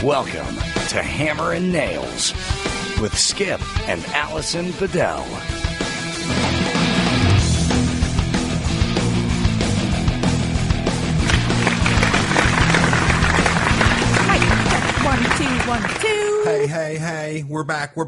Welcome to Hammer and Nails with Skip and Allison Bedell. One, two. Hey, we're back. We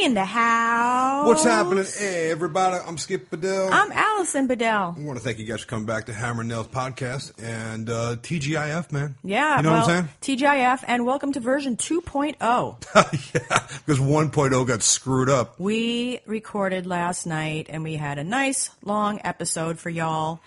in the house. What's happening? Hey, everybody, I'm Skip Bedell. I'm Allison Bedell. I want to thank you guys for coming back to Hammer and Nails podcast and TGIF, man. Yeah. You know what I'm saying? TGIF, and welcome to version 2.0. Yeah, because 1.0 got screwed up. We recorded last night, and we had a nice, long episode for y'all,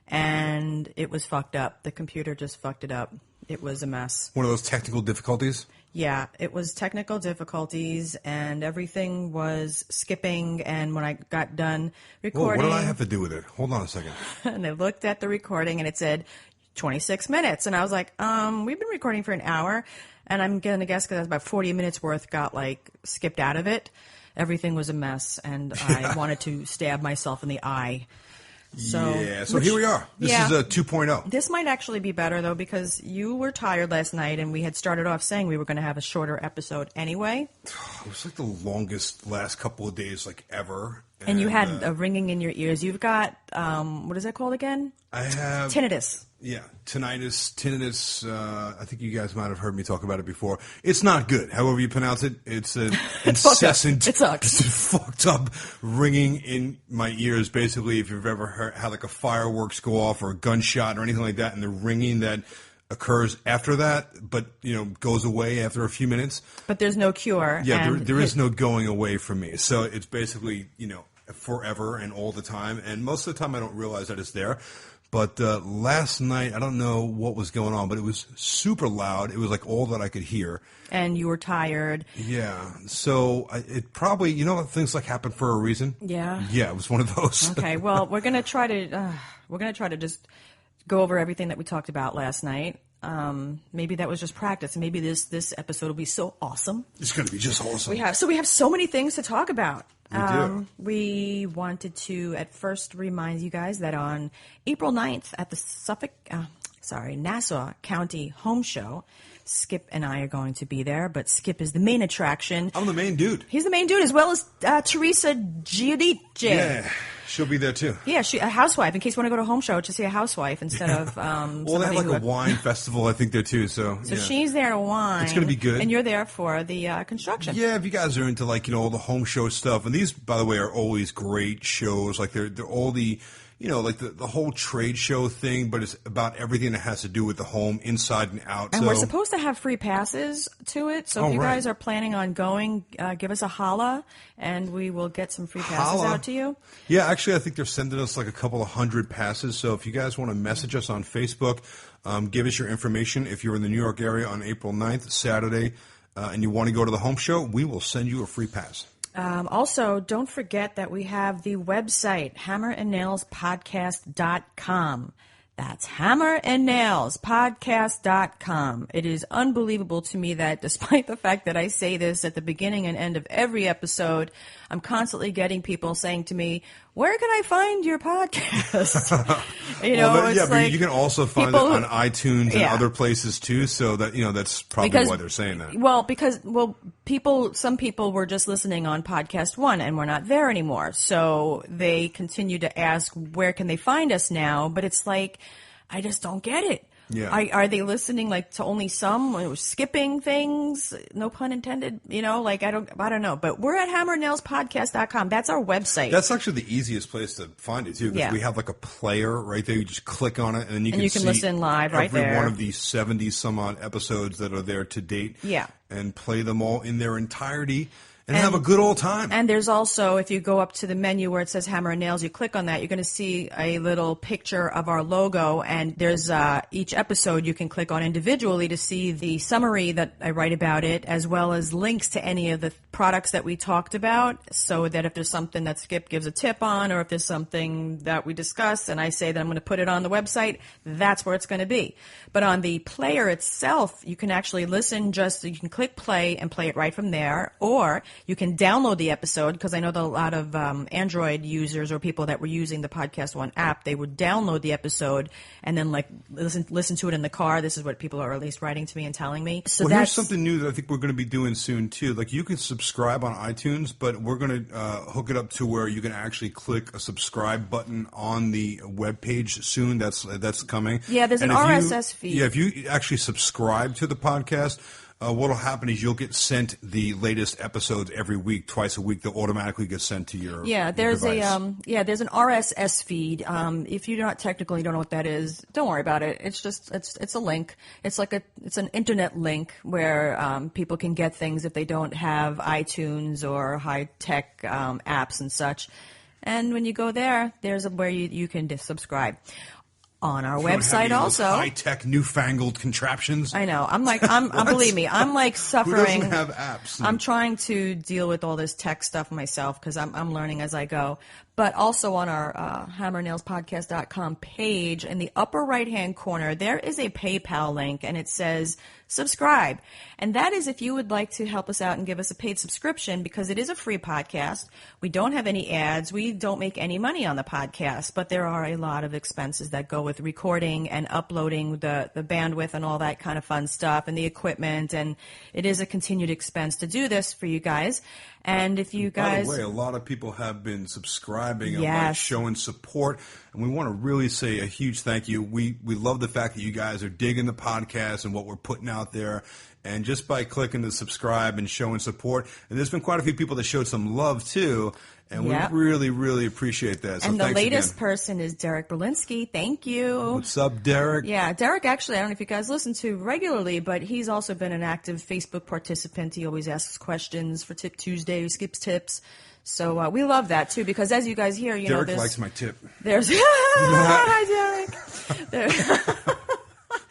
and it was fucked up. The computer just fucked it up. It was a mess. One of those technical difficulties? Yeah, it was technical difficulties, and everything was skipping, and when I got done recording... Whoa, what did I have to do with it? Hold on a second. And I looked at the recording, and it said 26 minutes, and I was like, we've been recording for an hour, and I'm going to guess because about 40 minutes worth got, skipped out of it. Everything was a mess, and I wanted to stab myself in the eye. So here we are. This is a 2.0. This might actually be better, though, because you were tired last night, and we had started off saying we were going to have a shorter episode anyway. It was the longest last couple of days, ever. And you had a ringing in your ears. You've got, what is that called again? I have... tinnitus. Yeah, tinnitus. I think you guys might have heard me talk about it before. It's not good. However you pronounce it, it's an incessant... It sucks. It's fucked up ringing in my ears. Basically, if you've ever heard how a fireworks go off or a gunshot or anything like that, and the ringing that occurs after that, but goes away after a few minutes. But there's no cure. Yeah, there is no going away from me. So it's basically forever and all the time. And most of the time, I don't realize that it's there. But last night, I don't know what was going on, but it was super loud. It was all that I could hear. And you were tired. Yeah. So it probably, things happen for a reason. Yeah. Yeah, it was one of those. Okay. Well, we're gonna try to just go over everything that we talked about last night. Maybe that was just practice. Maybe this episode will be so awesome. It's going to be just awesome. We have so many things to talk about. We do. We wanted to at first remind you guys that on April 9th at the Nassau County Home Show, Skip and I are going to be there, but Skip is the main attraction. I'm the main dude. He's the main dude, as well as Teresa Giudice. Yeah. She'll be there, too. Yeah, a housewife, in case you want to go to a home show, to see a housewife instead of well, they have a wine festival, I think, there, too. So she's there to wine. It's going to be good. And you're there for the construction. Yeah, if you guys are into, all the home show stuff. And these, by the way, are always great shows. They're all the... the whole trade show thing, but it's about everything that has to do with the home, inside and out. And we're supposed to have free passes to it, so if you guys are planning on going, give us a holla, and we will get some free passes out to you. Yeah, actually, I think they're sending us a couple of 100 passes, so if you guys want to message us on Facebook, give us your information. If you're in the New York area on April 9th, Saturday, and you want to go to the home show, we will send you a free pass. Also, don't forget that we have the website, hammerandnailspodcast.com. That's hammerandnailspodcast.com. It is unbelievable to me that despite the fact that I say this at the beginning and end of every episode, I'm constantly getting people saying to me, where can I find your podcast? But you can also find it on iTunes and other places too. So that that's probably why they're saying that. Some people were just listening on Podcast One, and we're not there anymore. So they continue to ask, where can they find us now? But it's I just don't get it. Yeah. Are they listening to only some, or skipping things? No pun intended. I don't know. But we're at hammerandnailspodcast.com. That's our website. That's actually the easiest place to find it too, because we have a player right there. You just click on it, and then you can see listen live right there. Every one of these 70 some odd episodes that are there to date. Yeah. And play them all in their entirety. And have a good old time. And there's also, if you go up to the menu where it says Hammer and Nails, you click on that, you're going to see a little picture of our logo. And there's each episode you can click on individually to see the summary that I write about it, as well as links to any of the products that we talked about, so that if there's something that Skip gives a tip on, or if there's something that we discuss and I say that I'm going to put it on the website, that's where it's going to be. But on the player itself, you can actually listen, you can click play and play it right from there, or You can download the episode, because I know that a lot of Android users or people that were using the Podcast One app, they would download the episode and then like listen to it in the car. This is what people are at least writing to me and telling me. So well, here's something new that I think we're going to be doing soon too. Like, you can subscribe on iTunes, but we're going to hook it up to where you can actually click a subscribe button on the web page soon. That's coming. Yeah, there's an RSS feed. Yeah, if you actually subscribe to the podcast, what'll happen is you'll get sent the latest episodes every week, twice a week. They'll automatically get sent to your there's device. There's an RSS feed. If you don't know what that is, don't worry about it. It's just it's a link. It's an internet link where people can get things if they don't have iTunes or high tech apps and such. And when you go there, there's where you can subscribe. On our website also. High-tech, newfangled contraptions. I know. Believe me, I'm like suffering. Who doesn't have apps? I'm trying to deal with all this tech stuff myself because I'm learning as I go. But also on our hammernailspodcast.com page, in the upper right-hand corner, there is a PayPal link, and it says subscribe. And that is if you would like to help us out and give us a paid subscription, because it is a free podcast. We don't have any ads. We don't make any money on the podcast, but there are a lot of expenses that go with recording and uploading the bandwidth and all that kind of fun stuff and the equipment. And it is a continued expense to do this for you guys. And if you guys... By the way, a lot of people have been subscribing and Yes. showing support, and we want to really say a huge thank you. We love the fact that you guys are digging the podcast and what we're putting out there, and just by clicking the subscribe and showing support, and there's been quite a few people that showed some love too, and Yep. we really, really appreciate that. So And the thanks latest again. person is Derek Berlinski. Thank you. What's up, Derek? Yeah, Derek, actually, I don't know if you guys listen to regularly, but he's also been an active Facebook participant. He always asks questions for Tip Tuesday, skips tips. So we love that, too, because as you guys hear, Derek there's... likes my tip. There's... Hi, Derek.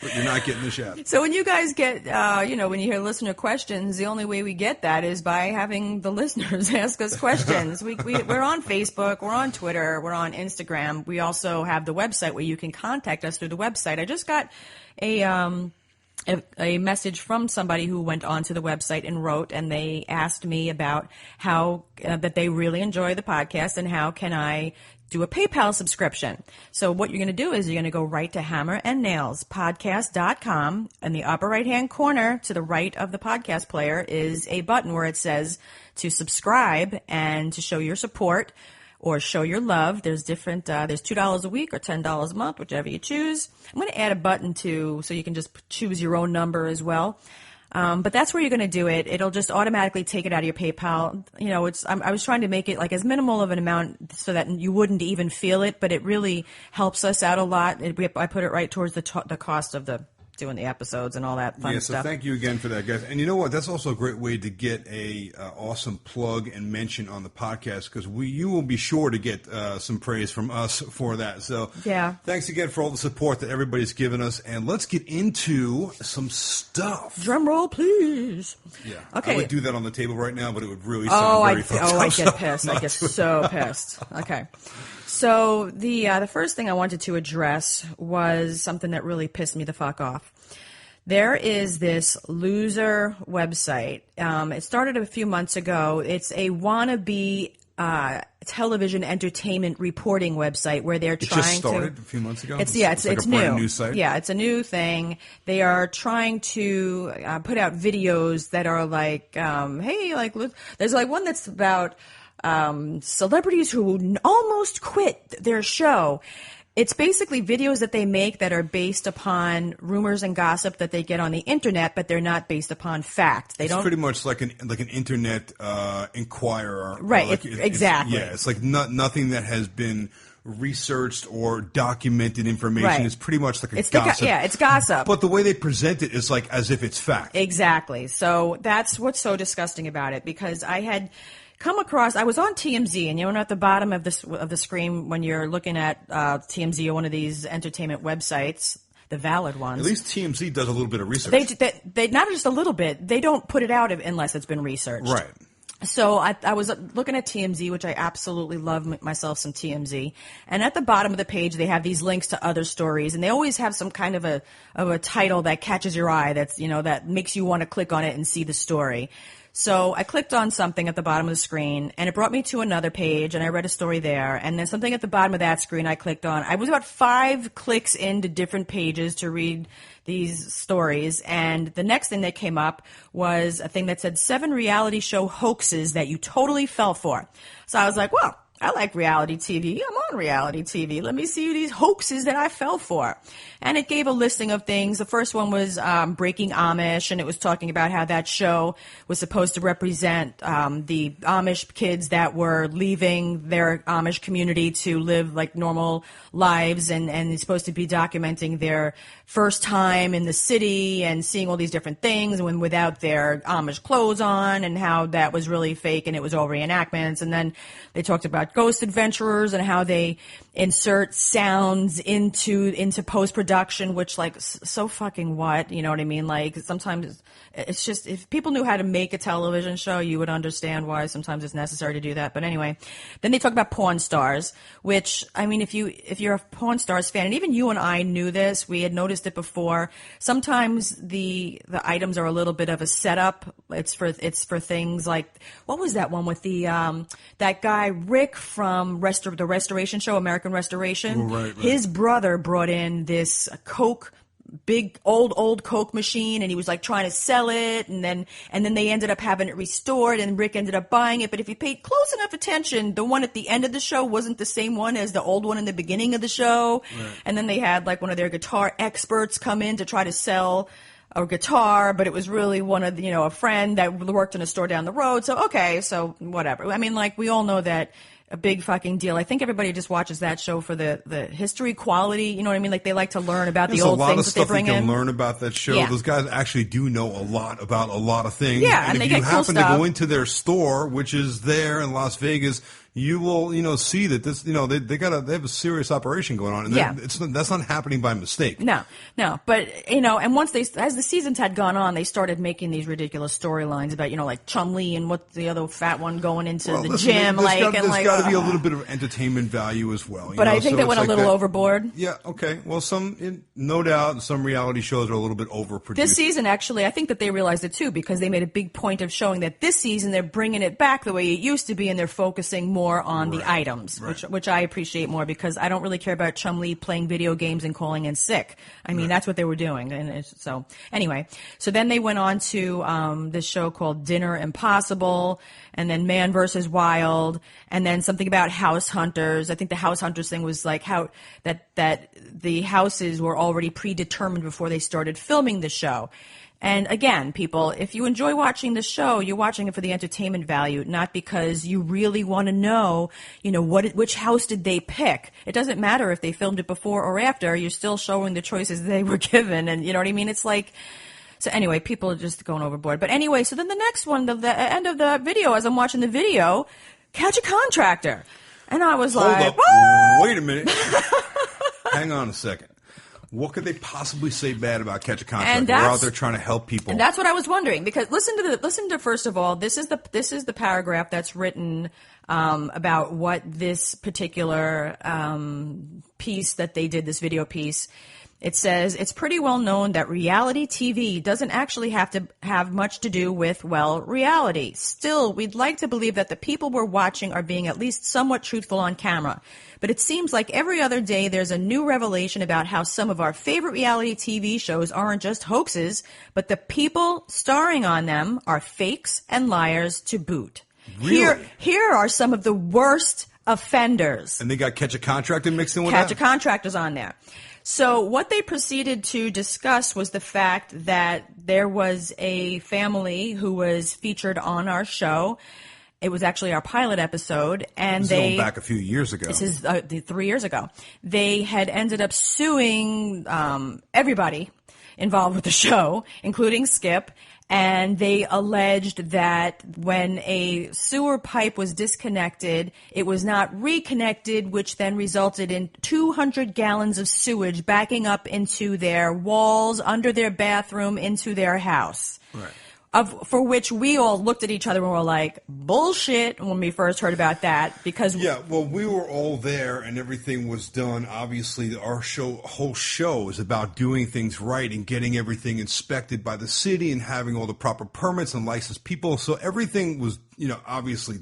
But you're not getting the shout. So when you guys get, when you hear listener questions, the only way we get that is by having the listeners ask us questions. We're on Facebook, we're on Twitter, we're on Instagram. We also have the website where you can contact us through the website. I just got a message from somebody who went onto the website and wrote, and they asked me about how that they really enjoy the podcast and how can I do a PayPal subscription. So what you're going to do is you're going to go right to hammerandnailspodcast.com. In the upper right-hand corner to the right of the podcast player is a button where it says to subscribe and to show your support or show your love. There's different, there's $2 a week or $10 a month, whichever you choose. I'm going to add a button too, so you can just choose your own number as well. But that's where you're going to do it. It'll just automatically take it out of your PayPal. I was trying to make it like as minimal of an amount so that you wouldn't even feel it, but it really helps us out a lot. I put it right towards the cost of doing the episodes and all that fun stuff. So thank you again for that, guys. And you know what? That's also a great way to get a awesome plug and mention on the podcast, because you will be sure to get some praise from us for that. So yeah, thanks again for all the support that everybody's given us. And let's get into some stuff. Drum roll, please. Yeah. Okay. I would do that on the table right now, but it would really sound very fucked up. I get pissed. I get so pissed. Okay. So the first thing I wanted to address was something that really pissed me the fuck off. There is this loser website. It started a few months ago. It's a wannabe television entertainment reporting website where they're trying to... It just started a few months ago? It's like a new. brand new site? Yeah, it's a new thing. They are trying to put out videos that are like, hey, like, look, there's like one that's about celebrities who almost quit their show. It's basically videos that they make that are based upon rumors and gossip that they get on the internet, but they're not based upon fact. It's pretty much like an internet inquirer, right? Exactly. It's like nothing that has been researched or documented information. Right. It's pretty much like gossip. It's gossip. But the way they present it is like as if it's fact. Exactly. So that's what's so disgusting about it, because I had come across, I was on TMZ, and at the bottom of the screen when you're looking at TMZ or one of these entertainment websites, the valid ones. At least TMZ does a little bit of research. They not just a little bit. They don't put it out unless it's been researched. Right. So I was looking at TMZ, which I absolutely love myself some TMZ. And at the bottom of the page, they have these links to other stories, and they always have some kind of a title that catches your eye. That's that makes you want to click on it and see the story. So I clicked on something at the bottom of the screen, and it brought me to another page, and I read a story there. And then something at the bottom of that screen I clicked on. I was about 5 clicks into different pages to read these stories, and the next thing that came up was a thing that said 7 reality show hoaxes that you totally fell for. So I was like, well, I like reality TV. I'm on reality TV. Let me see these hoaxes that I fell for. And it gave a listing of things. The first one was Breaking Amish, and it was talking about how that show was supposed to represent the Amish kids that were leaving their Amish community to live like normal lives, and it's supposed to be documenting their first time in the city and seeing all these different things when without their Amish clothes on, and how that was really fake and it was all reenactments. And then they talked about ghost adventurers and how they insert sounds into post-production, which so fucking what, you know what I mean? Like sometimes it's just, if people knew how to make a television show, you would understand why sometimes it's necessary to do that. But anyway, then they talk about porn stars, which, I mean, if you're a porn stars fan, and even you and I knew this, we had noticed it before. Sometimes the items are a little bit of a setup. It's for things like, what was that one with the that guy Rick from the Restoration Show, American Restoration? Right. His brother brought in this Coke, big old Coke machine, and he was like trying to sell it, and then they ended up having it restored, and Rick ended up buying it. But if you paid close enough attention, the one at the end of the show wasn't the same one as the old one in the beginning of the show. Right. And then they had like one of their guitar experts come in to try to sell a guitar, but it was really one of a friend that worked in a store down the road. So okay, so whatever. I mean, like, we all know that a big fucking deal. I think everybody just watches that show for the history, quality. You know what I mean? Like, they like to learn about the old things that they bring in. There's a lot of stuff you can learn about that show. Yeah. Those guys actually do know a lot about a lot of things. Yeah, and if they you get cool happen to stuff. go into their store, which is there in Las Vegas, you will, see that this, they have a serious operation going on, and that's not happening by mistake. No. But, and once as the seasons had gone on, they started making these ridiculous storylines about, like Chun-Li and what the other fat one going into the gym. There's got to be a little bit of entertainment value as well. But I think they went a little overboard. Yeah, okay. Well, no doubt, some reality shows are a little bit overproduced. This season, actually, I think that they realized it too, because they made a big point of showing that this season they're bringing it back the way it used to be, and they're focusing more on the items, which I appreciate more, because I don't really care about Chun-Li playing video games and calling in sick. I mean, that's what they were doing. And so anyway, so then they went on to this show called Dinner Impossible, and then Man vs. Wild, and then something about house hunters. I think the house hunters thing was like how that the houses were already predetermined before they started filming the show. And again, people, if you enjoy watching the show, you're watching it for the entertainment value, not because you really want to know, which house did they pick. It doesn't matter if they filmed it before or after. You're still showing the choices they were given, and you know what I mean? It's like, so anyway, people are just going overboard. But anyway, so then the next one, the end of the video, as I'm watching the video, Catch a Contractor. And I was Hold like, up. what? Wait a minute. Hang on a second. What could they possibly say bad about Catch a Contractor? We're out there trying to help people. And that's what I was wondering, because listen to first of all, this is the paragraph that's written about what this particular piece that they did, this video piece. It says, it's pretty well known that reality TV doesn't actually have to have much to do with, reality. Still, we'd like to believe that the people we're watching are being at least somewhat truthful on camera. But it seems like every other day there's a new revelation about how some of our favorite reality TV shows aren't just hoaxes, but the people starring on them are fakes and liars to boot. Really? Here are some of the worst offenders. And they got Catch a Contractor mixed in with that? Catch a Contractor's on there. So what they proceeded to discuss was the fact that there was a family who was featured on our show. It was actually our pilot episode, and this is going back a few years ago. This is 3 years ago. They had ended up suing everybody involved with the show, including Skip. And they alleged that when a sewer pipe was disconnected, it was not reconnected, which then resulted in 200 gallons of sewage backing up into their walls, under their bathroom, into their house. Right. for which we all looked at each other and were like, bullshit, when we first heard about that. Because well, we were all there and everything was done. Obviously, our whole show is about doing things right and getting everything inspected by the city and having all the proper permits and licensed people. So everything was, obviously,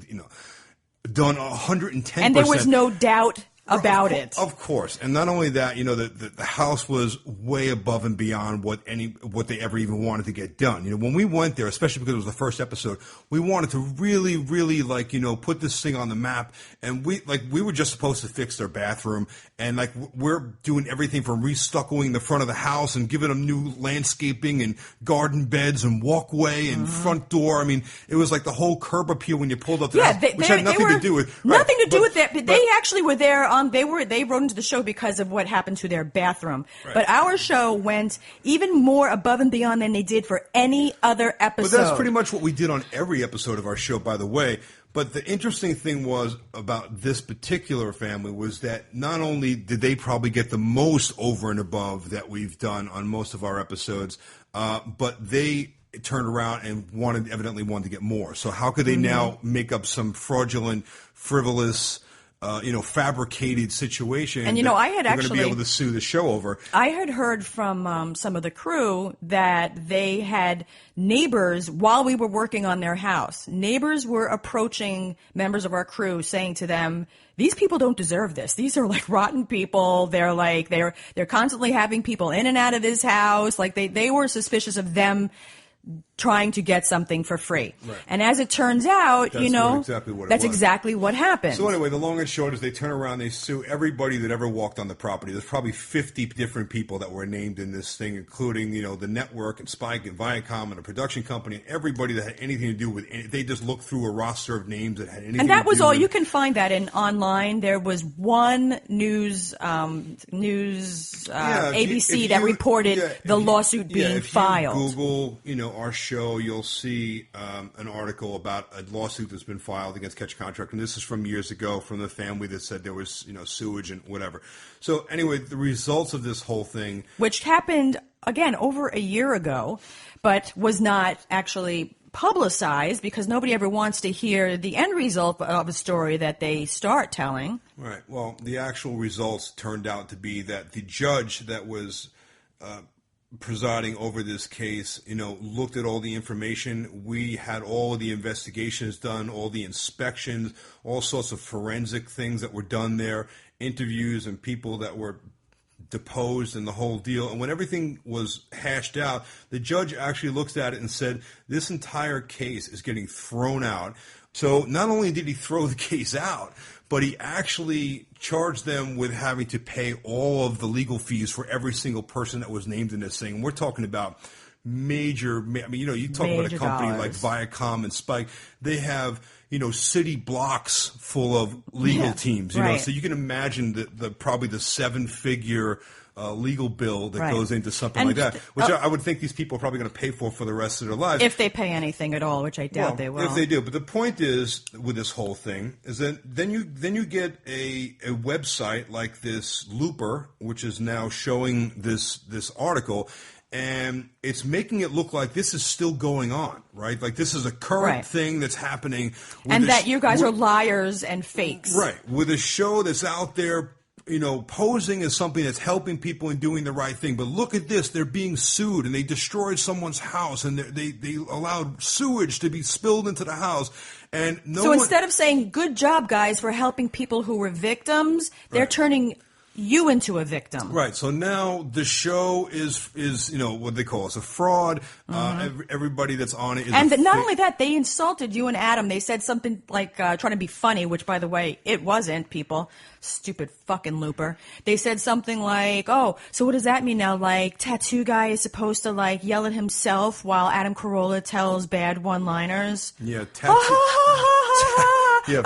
done 110%. And there was no doubt about it. Of course. And not only that, the house was way above and beyond what they ever even wanted to get done. When we went there, especially because it was the first episode, we wanted to really, really put this thing on the map. And we were just supposed to fix their bathroom. And we're doing everything from restuccoing the front of the house and giving them new landscaping and garden beds and walkway and front door. I mean, it was like the whole curb appeal when you pulled up the house, which had nothing to do with nothing to do with that. But they actually were there they wrote into the show because of what happened to their bathroom. Right. But our show went even more above and beyond than they did for any other episode. But that's pretty much what we did on every episode of our show, by the way. But the interesting thing was about this particular family was that not only did they probably get the most over and above that we've done on most of our episodes, but they turned around and evidently wanted to get more. So how could they now make up some fraudulent, frivolous, fabricated situation? And I had actually going to be able to sue the show over. I had heard from some of the crew that they had neighbors while we were working on their house. Neighbors were approaching members of our crew, saying to them, "These people don't deserve this. These are rotten people. They're constantly having people in and out of this house. They were suspicious of them trying to get something for free." Right. And as it turns out, that's exactly what happened. So anyway, the long and short is they turn around, they sue everybody that ever walked on the property. There's probably 50 different people that were named in this thing, including, the network and Spike and Viacom and a production company and everybody that had anything to do with it. They just looked through a roster of names that had anything to do with it. And that was all. You can find that online. There was one news ABC that reported the lawsuit being filed. If you Google, our show, you'll see an article about a lawsuit that's been filed against Catch a Contract, and this is from years ago from the family that said there was sewage and whatever. So anyway, the results of this whole thing, which happened again over a year ago, but was not actually publicized because nobody ever wants to hear the end result of a story that they start telling. Right. Well, the actual results turned out to be that the judge that was presiding over this case, looked at all the information. We had all of the investigations done, all the inspections, all sorts of forensic things that were done there, interviews and people that were deposed and the whole deal. And when everything was hashed out, the judge actually looks at it and said, this entire case is getting thrown out. So not only did he throw the case out, but he actually charged them with having to pay all of the legal fees for every single person that was named in this thing. We're talking about major, you talk about a company dollars. Like Viacom and Spike. They have, city blocks full of legal teams, right. So you can imagine the probably the 7-figure legal bill that goes into something like that, which I would think these people are probably going to pay for the rest of their lives. If they pay anything at all, which I doubt they will. If they do. But the point is, with this whole thing, is that then you get a website like this Looper, which is now showing this article, and it's making it look like this is still going on, right? Like this is a current thing that's happening. And that you guys are liars and fakes. Right. With a show that's out there, posing as something that's helping people and doing the right thing. But look at this. They're being sued, and they destroyed someone's house, and they allowed sewage to be spilled into the house. And instead of saying, good job, guys, for helping people who were victims, they're turning you into a victim. Right. So now the show is what they call it, a fraud. Everybody that's on it is not only that, they insulted you and Adam. They said something like trying to be funny, which, by the way, it wasn't, people. Stupid fucking Looper. They said something like, oh, so what does that mean now? Like, Tattoo Guy is supposed to, yell at himself while Adam Carolla tells bad one-liners? Yeah, yeah.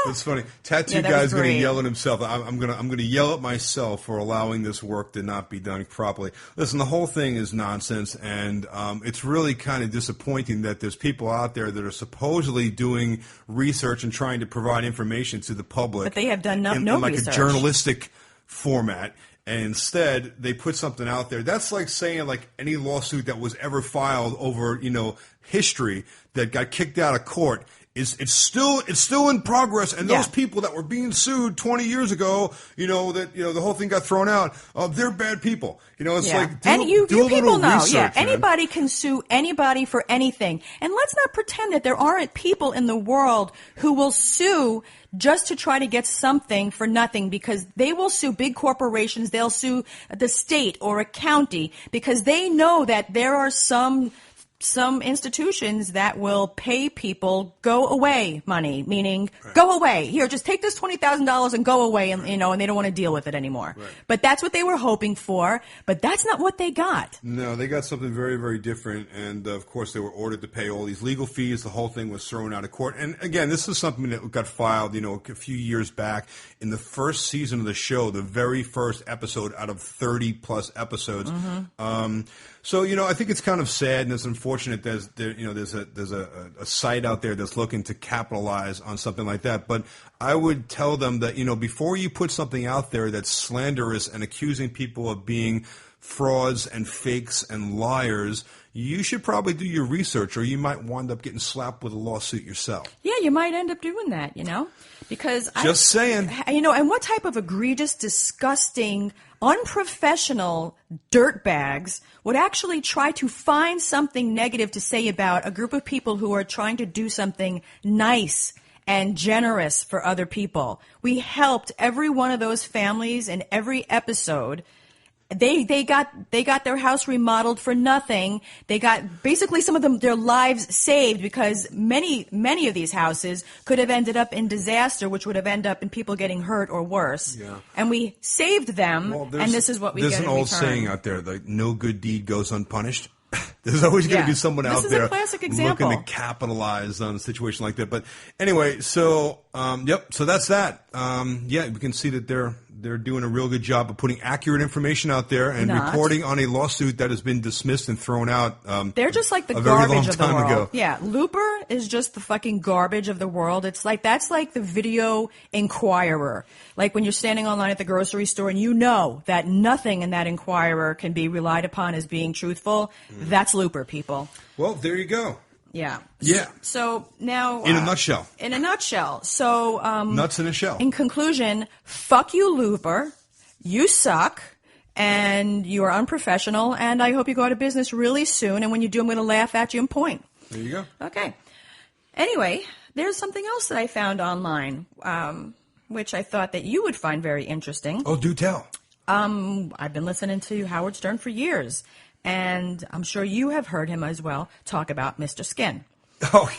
It's funny. Tattoo Guy's going to yell at himself. I'm going to yell at myself for allowing this work to not be done properly. Listen, the whole thing is nonsense, and it's really kind of disappointing that there's people out there that are supposedly doing research and trying to provide information to the public. But they have done no in like research. A journalistic format. and instead they put something out there. That's like saying like any lawsuit that was ever filed over, history that got kicked out of court it's still in progress, and those people that were being sued 20 years ago, the whole thing got thrown out. They're bad people. It's like do you a little people know, research, anybody can sue anybody for anything, and let's not pretend that there aren't people in the world who will sue just to try to get something for nothing, because they will sue big corporations, they'll sue the state or a county, because they know that there are some institutions that will pay people go away money, meaning go away. Here, just take this $20,000 and go away, and and they don't want to deal with it anymore. Right. But that's what they were hoping for, but that's not what they got. No, they got something very, very different, and of course they were ordered to pay all these legal fees. The whole thing was thrown out of court. And again, this is something that got filed, a few years back in the first season of the show, the very first episode out of 30 plus episodes. Mm-hmm. So, I think it's kind of sad and it's unfortunate there's a site out there that's looking to capitalize on something like that. But I would tell them that, before you put something out there that's slanderous and accusing people of being frauds and fakes and liars, you should probably do your research, or you might wind up getting slapped with a lawsuit yourself. Yeah, you might end up doing that, because saying. And what type of egregious, disgusting, unprofessional dirtbags would actually try to find something negative to say about a group of people who are trying to do something nice and generous for other people? We helped every one of those families in every episode. They got their house remodeled for nothing. They got basically some of them their lives saved, because many of these houses could have ended up in disaster, which would have ended up in people getting hurt or worse. Yeah. And we saved them, and this is what we get in return. There's an old saying out there, like, no good deed goes unpunished. There's always going to be someone out there looking to capitalize on a situation like that. But anyway, so so that's that. We can see that they're doing a real good job of putting accurate information out there and reporting on a lawsuit that has been dismissed and thrown out. They're just like the garbage of the world. Ago. Yeah, Looper is just the fucking garbage of the world. It's like that's like the Video Inquirer. Like when you're standing online at the grocery store and you know that nothing in that Inquirer can be relied upon as being truthful. That's Looper, people. Well, there you go. Yeah. Yeah. So now... In a nutshell. In a nutshell. So... nuts in a shell. In conclusion, fuck you, Looper. You suck. And you are unprofessional. And I hope you go out of business really soon. And when you do, I'm going to laugh at you and point. There you go. Okay. Anyway, there's something else that I found online, which I thought that you would find very interesting. Oh, do tell. I've been listening to Howard Stern for years. And I'm sure you have heard him as well talk about Mr. Skin. Oh,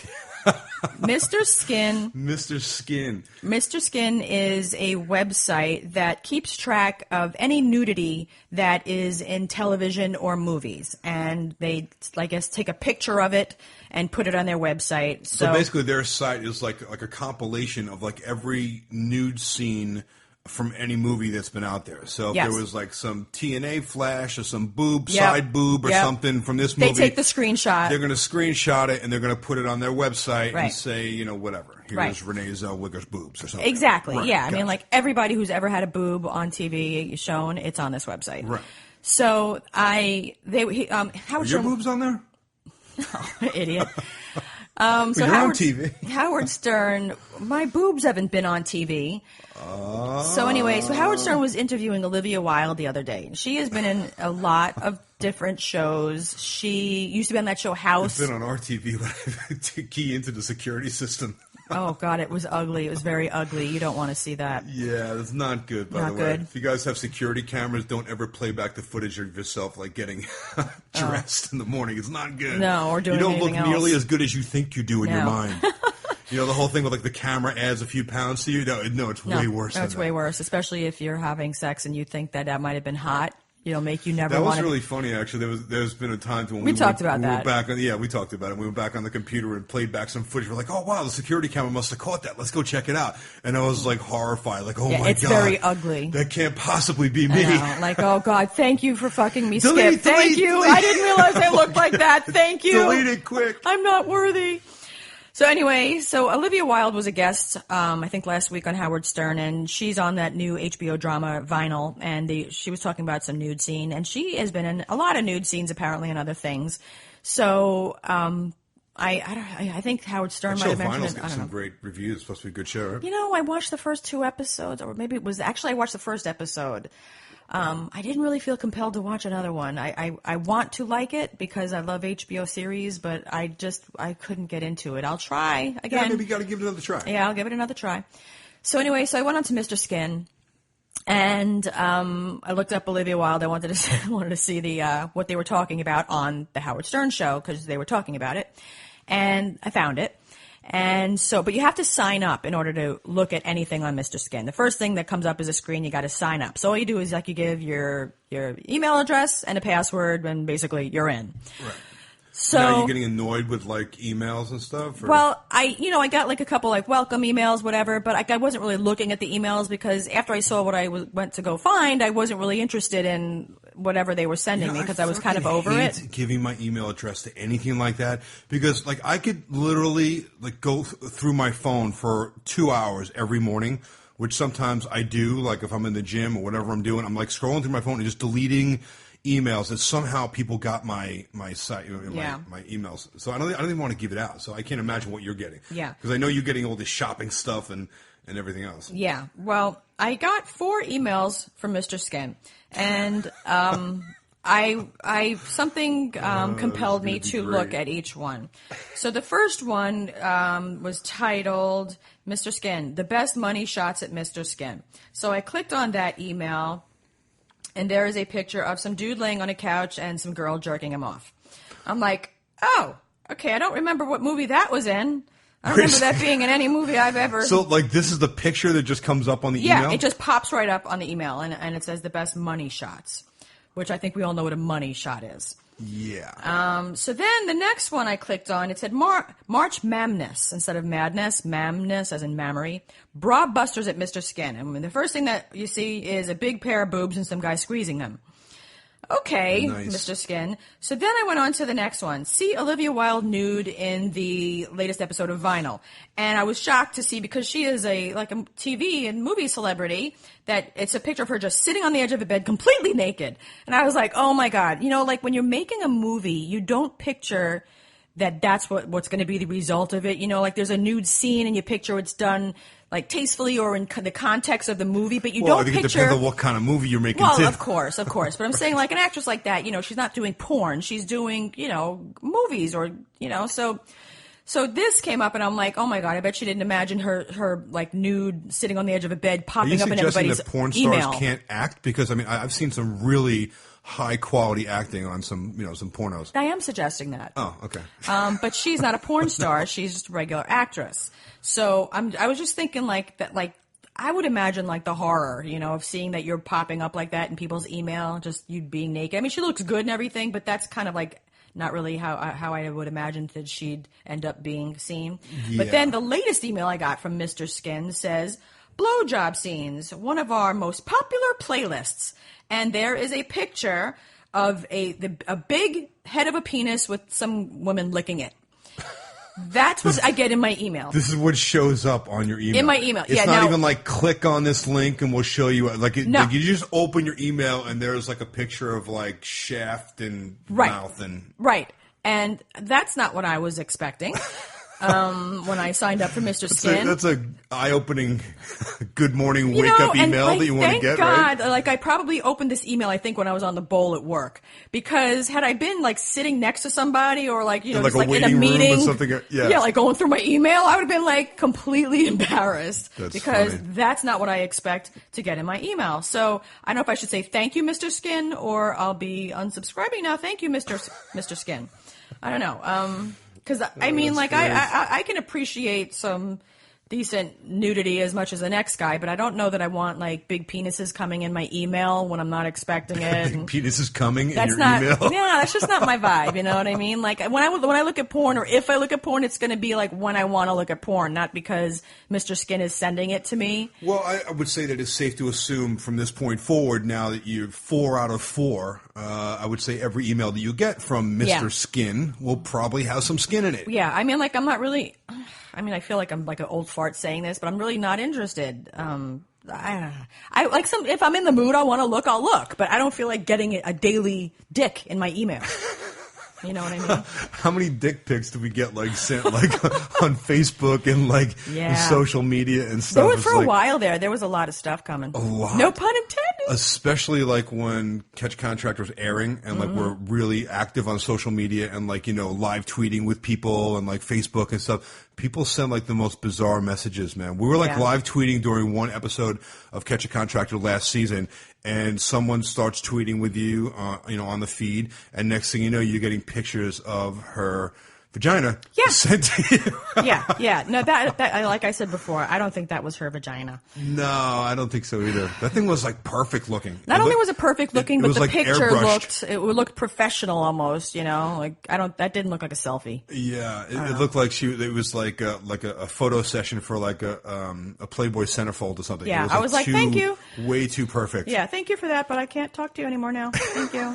yeah. Mr. Skin. Mr. Skin. Mr. Skin is a website that keeps track of any nudity that is in television or movies. And they, I guess, take a picture of it and put it on their website. So basically their site is like a compilation of like every nude scene from any movie that's been out there. So if there was like some TNA flash or some side boob or something from this movie. They take the screenshot. They're going to screenshot it and they're going to put it on their website and say, whatever. Here's Renee Zellweger's boobs or something. Exactly. Right. Yeah. Gotcha. I mean, like everybody who's ever had a boob on TV shown, it's on this website. Right. So Howard Are your boobs on there? Oh, idiot. So you're on TV. Howard Stern, my boobs haven't been on TV. So anyway, Howard Stern was interviewing Olivia Wilde the other day. She has been in a lot of different shows. She used to be on that show House. It's been on our TV to key into the security system. Oh, God, it was ugly. It was very ugly. You don't want to see that. Yeah, that's not good, by the way. If you guys have security cameras, don't ever play back the footage of yourself, like getting dressed in the morning. It's not good. No, or doing anything else. You don't look nearly as good as you think you do in your mind. The whole thing with like the camera adds a few pounds to you. No, it's way worse. No, it's way worse, especially if you're having sex and you think that might have been hot. Make you never want to... That was really funny, actually. There's been a time when we talked about that. We talked about it. We went back on the computer and played back some footage. We're like, oh, wow, the security camera must have caught that. Let's go check it out. And I was like horrified. Like, oh, my God. It's very ugly. That can't possibly be me. Like, oh, God, thank you for fucking me, Skip. Thank you. Delete. I didn't realize I looked like that. Thank you. Delete it quick. I'm not worthy. So anyway, so Olivia Wilde was a guest, I think last week on Howard Stern, and she's on that new HBO drama Vinyl, and she was talking about some nude scene, and she has been in a lot of nude scenes apparently and other things. So I think Howard Stern might have mentioned Vinyl's it. I getting don't know. some great reviews. It's supposed to be a good show, right? You know, I watched the first 2 episodes, or maybe it was actually I watched the first episode. I didn't really feel compelled to watch another one. I want to like it because I love HBO series, but I couldn't get into it. I'll try again. Yeah, maybe you got to give it another try. Yeah, I'll give it another try. So anyway, so I went on to Mr. Skin, and I looked up Olivia Wilde. I wanted to see the what they were talking about on the Howard Stern show because they were talking about it, and I found it. And so, but you have to sign up in order to look at anything on Mr. Skin. The first thing that comes up is a screen. You got to sign up. So all you do is like you give your email address and a password, and basically you're in. Right. So now, are you getting annoyed with like emails and stuff? Or? Well, I got like a couple like welcome emails, whatever, but I wasn't really looking at the emails because after I saw what I went to go find, I wasn't really interested in whatever they were sending me because I was kind of over it. Giving my email address to anything like that because like I could literally like go through my phone for 2 hours every morning, which sometimes I do. Like if I'm in the gym or whatever I'm doing, I'm like scrolling through my phone and just deleting emails that somehow people got my site, my emails. So I don't even want to give it out. So I can't imagine what you're getting. Yeah. Because I know you're getting all this shopping stuff and everything else. Yeah. Well, I got 4 emails from Mr. Skin, and something compelled me to look at each one. So the first one was titled Mr. Skin, the best money shots at Mr. Skin. So I clicked on that email. And there is a picture of some dude laying on a couch and some girl jerking him off. I'm like, oh, okay, I don't remember what movie that was in. I don't remember that being in any movie I've ever... So, like, this is the picture that just comes up on the email? Yeah, it just pops right up on the email, and it says the best money shots, which I think we all know what a money shot is. Yeah. So then the next one I clicked on, it said March Mamness instead of madness, mamness as in mammary. Bra busters at Mr. Skin. And the first thing that you see is a big pair of boobs and some guy squeezing them. Okay, nice. Mr. Skin. So then I went on to the next one. See Olivia Wilde nude in the latest episode of Vinyl. And I was shocked to see, because she is a TV and movie celebrity, that it's a picture of her just sitting on the edge of a bed completely naked. And I was like, oh my God. You know, like when you're making a movie, you don't picture that's what's going to be the result of it. You know, like there's a nude scene and you picture it's done like tastefully or in the context of the movie, but you don't picture... Well, I think it depends on what kind of movie you're making, well, too. of course. But I'm saying like an actress like that, you know, she's not doing porn. She's doing, you know, movies or, you know, so this came up and I'm like, oh my God, I bet she didn't imagine her like nude sitting on the edge of a bed popping up in everybody's email. Are you suggesting that porn stars can't act? Because, I mean, I've seen some really high quality acting on some pornos. I am suggesting that. Oh, okay. But she's not a porn star. She's just a regular actress. So I was just thinking like that, like I would imagine like the horror, you know, of seeing that you're popping up like that in people's email, just you being naked. I mean, she looks good and everything, but that's kind of like not really how I would imagine that she'd end up being seen. Yeah. But then the latest email I got from Mr. Skin says, blowjob scenes, one of our most popular playlists. And there is a picture of a big head of a penis with some women licking it. That's what I get in my email. This is what shows up on your email. In my email, it's not even like click on this link and we'll show you. Like you just open your email and there's like a picture of like shaft and mouth and right. And that's not what I was expecting. When I signed up for Mr. Skin. That's a eye-opening good morning wake-up email that you want to get, right? Thank God. Like, I probably opened this email, I think, when I was on the bowl at work. Because had I been, like, sitting next to somebody or, like, you know, just, like, in a meeting. Or something, yeah, like, going through my email, I would have been, like, completely embarrassed. Because that's not what I expect to get in my email. So, I don't know if I should say thank you, Mr. Skin, or I'll be unsubscribing now. Thank you, Mr. Skin. I don't know. Because, I mean, like, I can appreciate some decent nudity as much as the next guy, but I don't know that I want like big penises coming in my email when I'm not expecting it. Big penises coming in your not, email. Yeah, that's just not my vibe. You know what I mean? Like when I look at porn, or if I look at porn, it's going to be like when I want to look at porn, not because Mr. Skin is sending it to me. Well, I would say that it's safe to assume from this point forward, now that you're 4 out of 4, I would say every email that you get from Mr. Skin will probably have some skin in it. Yeah, I mean, like I'm not really. I mean, I feel like I'm like an old fart saying this, but I'm really not interested. I like if I'm in the mood, I want to look, I'll look, but I don't feel like getting a daily dick in my email. You know what I mean? How many dick pics do we get sent on Facebook and social media and stuff? There was, for a while there was a lot of stuff coming. A lot. No pun intended. Especially when Catch Contract was airing and we're really active on social media and live tweeting with people and Facebook and stuff. People send the most bizarre messages, man. We were live tweeting during one episode of Catch a Contractor last season, and someone starts tweeting with you, on the feed, and next thing you know, you're getting pictures of her vagina sent to you. Yeah. No, that like I said before, I don't think that was her vagina. No, I don't think so either. That thing was perfect looking. Not only was it perfect looking, but the picture airbrushed. looked professional almost. That didn't look like a selfie. Yeah, it looked like it was like a photo session for a Playboy centerfold or something. Yeah, it was I was thank you. Way too perfect. Yeah, thank you for that, but I can't talk to you anymore now. Thank you.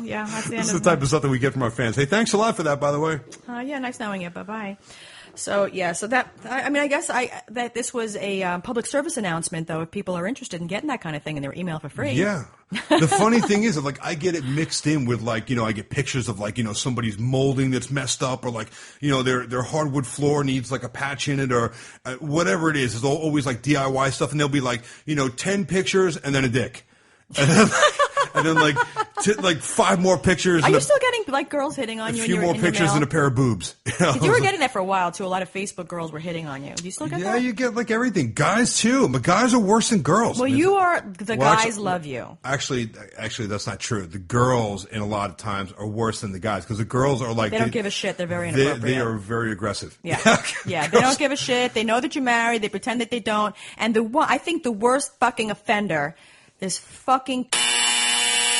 Yeah, that's the end. This is the type of stuff that we get from our fans. Hey, thanks a lot for that, by the way. Yeah, nice knowing you. Bye-bye. So that, I guess that this was a public service announcement, though, if people are interested in getting that kind of thing in their email for free. Yeah. The funny thing is that, I get it mixed in with, I get pictures of, somebody's molding that's messed up, or, their hardwood floor needs, a patch in it, or whatever it is. It's always, DIY stuff, and they'll be, 10 pictures and then a dick. And then, 5 more pictures. Are you still getting girls hitting on you? A few more pictures and a pair of boobs. You were getting that for a while too. A lot of Facebook girls were hitting on you. Do you still get that? Yeah, you get everything. Guys too, but guys are worse than girls. Well, guys love you. Actually, that's not true. The girls, in a lot of times, are worse than the guys because the girls are they don't give a shit. They're very inappropriate. They are very aggressive. Yeah, yeah. They don't give a shit. They know that you're married. They pretend that they don't. And I think the worst fucking offender, this fucking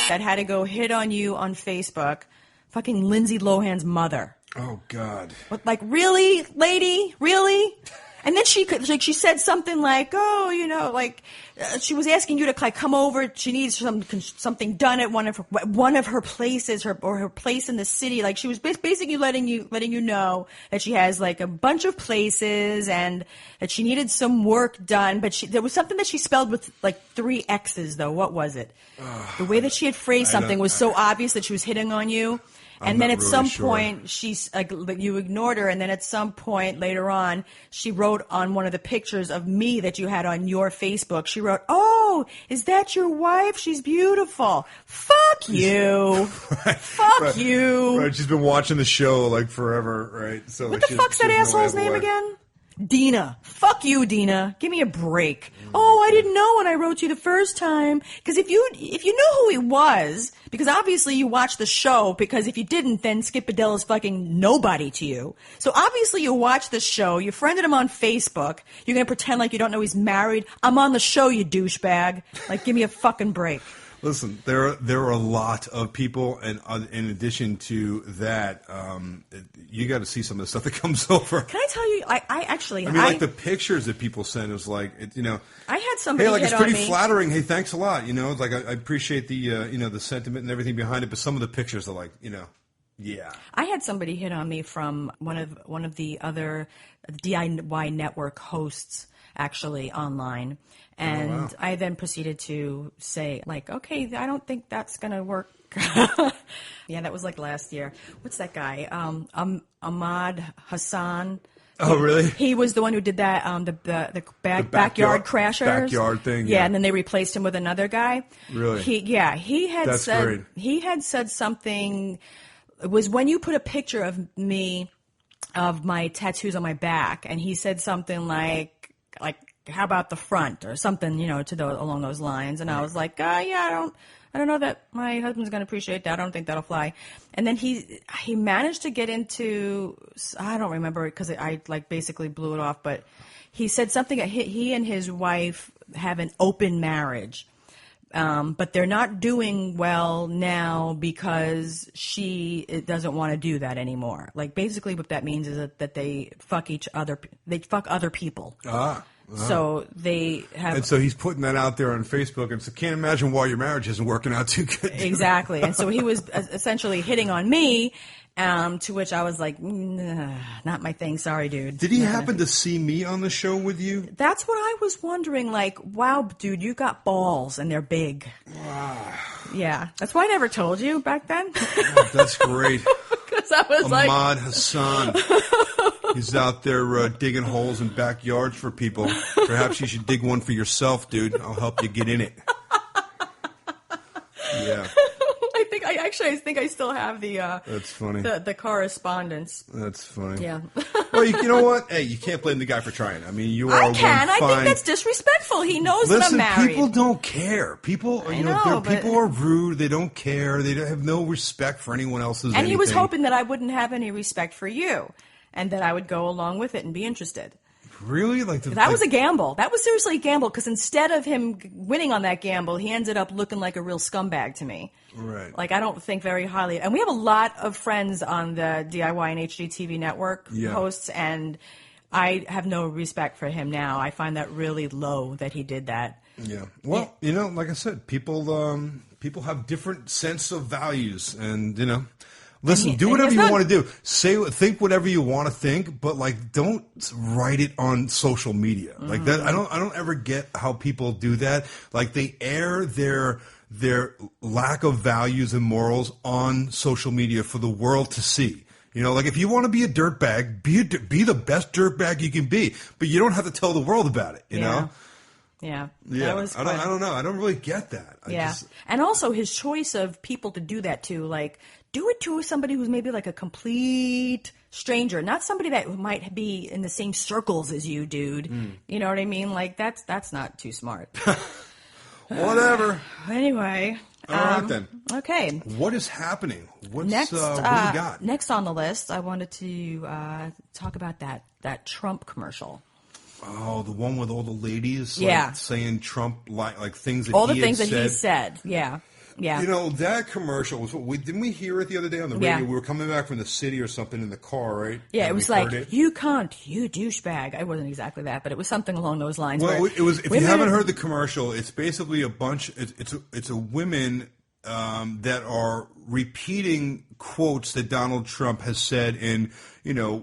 that had to go hit on you on Facebook, fucking Lindsay Lohan's mother. Oh, God. But really, lady? Really? And then she said something she was asking you to come over. She needs something done at one of her places, her place in the city. She was basically letting you know that she has a bunch of places and that she needed some work done. But there was something that she spelled with 3 X's though. What was it? The way that she had phrased something was so obvious that she was hitting on you. And then at some point, you ignored her, and then at some point later on, she wrote on one of the pictures of me that you had on your Facebook, she wrote, "Oh, is that your wife? She's beautiful." Fuck you. Right. Fuck you. Right, she's been watching the show, forever, right? So what the fuck's that asshole's name again? Dina. Fuck you, Dina. Give me a break. Oh, I didn't know when I wrote you the first time. Because if you knew who he was, because obviously you watched the show, because if you didn't, then Skip Badella's fucking nobody to you. So obviously you watched the show, you friended him on Facebook, you're going to pretend like you don't know he's married. I'm on the show, you douchebag. Give me a fucking break. Listen, there are a lot of people, and in addition to that, you got to see some of the stuff that comes over. Can I tell you? The pictures that people send is I had somebody hit it's pretty on me. flattering. Hey, thanks a lot. It's I appreciate the the sentiment and everything behind it, but some of the pictures are yeah. I had somebody hit on me from one of the other DIY network hosts, actually online. And wow. I then proceeded to say, okay, I don't think that's going to work. Yeah, that was last year. What's that guy? Ahmad Hassan. Oh, really? He was the one who did that, the backyard crashers. Backyard thing, yeah. And then they replaced him with another guy. Really? He had That's said, great. He had said something, it was when you put a picture of me, of my tattoos on my back, and he said something like, how about the front or something, along those lines. And I was like, yeah, I don't know that my husband's going to appreciate that. I don't think that'll fly. And then he managed to get into, I don't remember it because I like basically blew it off, but he said something, he and his wife have an open marriage. But they're not doing well now because she doesn't want to do that anymore. Like basically what that means is that they fuck other people. So they have. And so he's putting that out there on Facebook, and so can't imagine why your marriage isn't working out too good. Exactly. And so he was essentially hitting on me. To which I was like, not my thing. Sorry, dude. Did he happen to see me on the show with you? That's what I was wondering. Like, wow, dude, you got balls and they're big. Wow. Yeah. That's why I never told you back then. Oh, that's great. Because I was Ahmad Hassan. He's out there digging holes in backyards for people. Perhaps you should dig one for yourself, dude. I'll help you get in it. Yeah. I think I still have the. That's funny. The correspondence. That's funny. Yeah. Well, you know what? Hey, you can't blame the guy for trying. I mean, you are. I can. I think that's disrespectful. He knows that I'm married. People don't care. People, people are rude. They don't care. They have no respect for anyone else's. And he was hoping that I wouldn't have any respect for you, and that I would go along with it and be interested. Really? That was a gamble. That was seriously a gamble because instead of him winning on that gamble, he ended up looking like a real scumbag to me. Right. Like, I don't think very highly. And we have a lot of friends on the DIY and HGTV network hosts, and I have no respect for him now. I find that really low that he did that. Yeah. Well, like I said, people have different sense of values, and listen, do whatever you want to do. Think whatever you want to think, but don't write it on social media. Like that, I don't ever get how people do that. Like they air their lack of values and morals on social media for the world to see. Like if you want to be a dirtbag, be the best dirtbag you can be, but you don't have to tell the world about it. You know. Yeah. Yeah. I don't know. I don't really get that. And also his choice of people to do that to, like, do it to somebody who's maybe like a complete stranger, not somebody that might be in the same circles as you, dude. You know what I mean? Like that's not too smart. Whatever. Anyway. All right then. Okay. What is happening? What do you got? Next on the list, I wanted to talk about that Trump commercial. Oh, the one with all the ladies saying Trump like things that all the things that he said. Yeah. Yeah. That commercial was didn't we hear it the other day on the radio? We were coming back from the city or something in the car, right? Yeah, it was like, you cunt, you douchebag. I wasn't exactly that, but it was something along those lines. Well, it was. If you haven't heard the commercial, it's basically a bunch. It's a women that are repeating quotes that Donald Trump has said in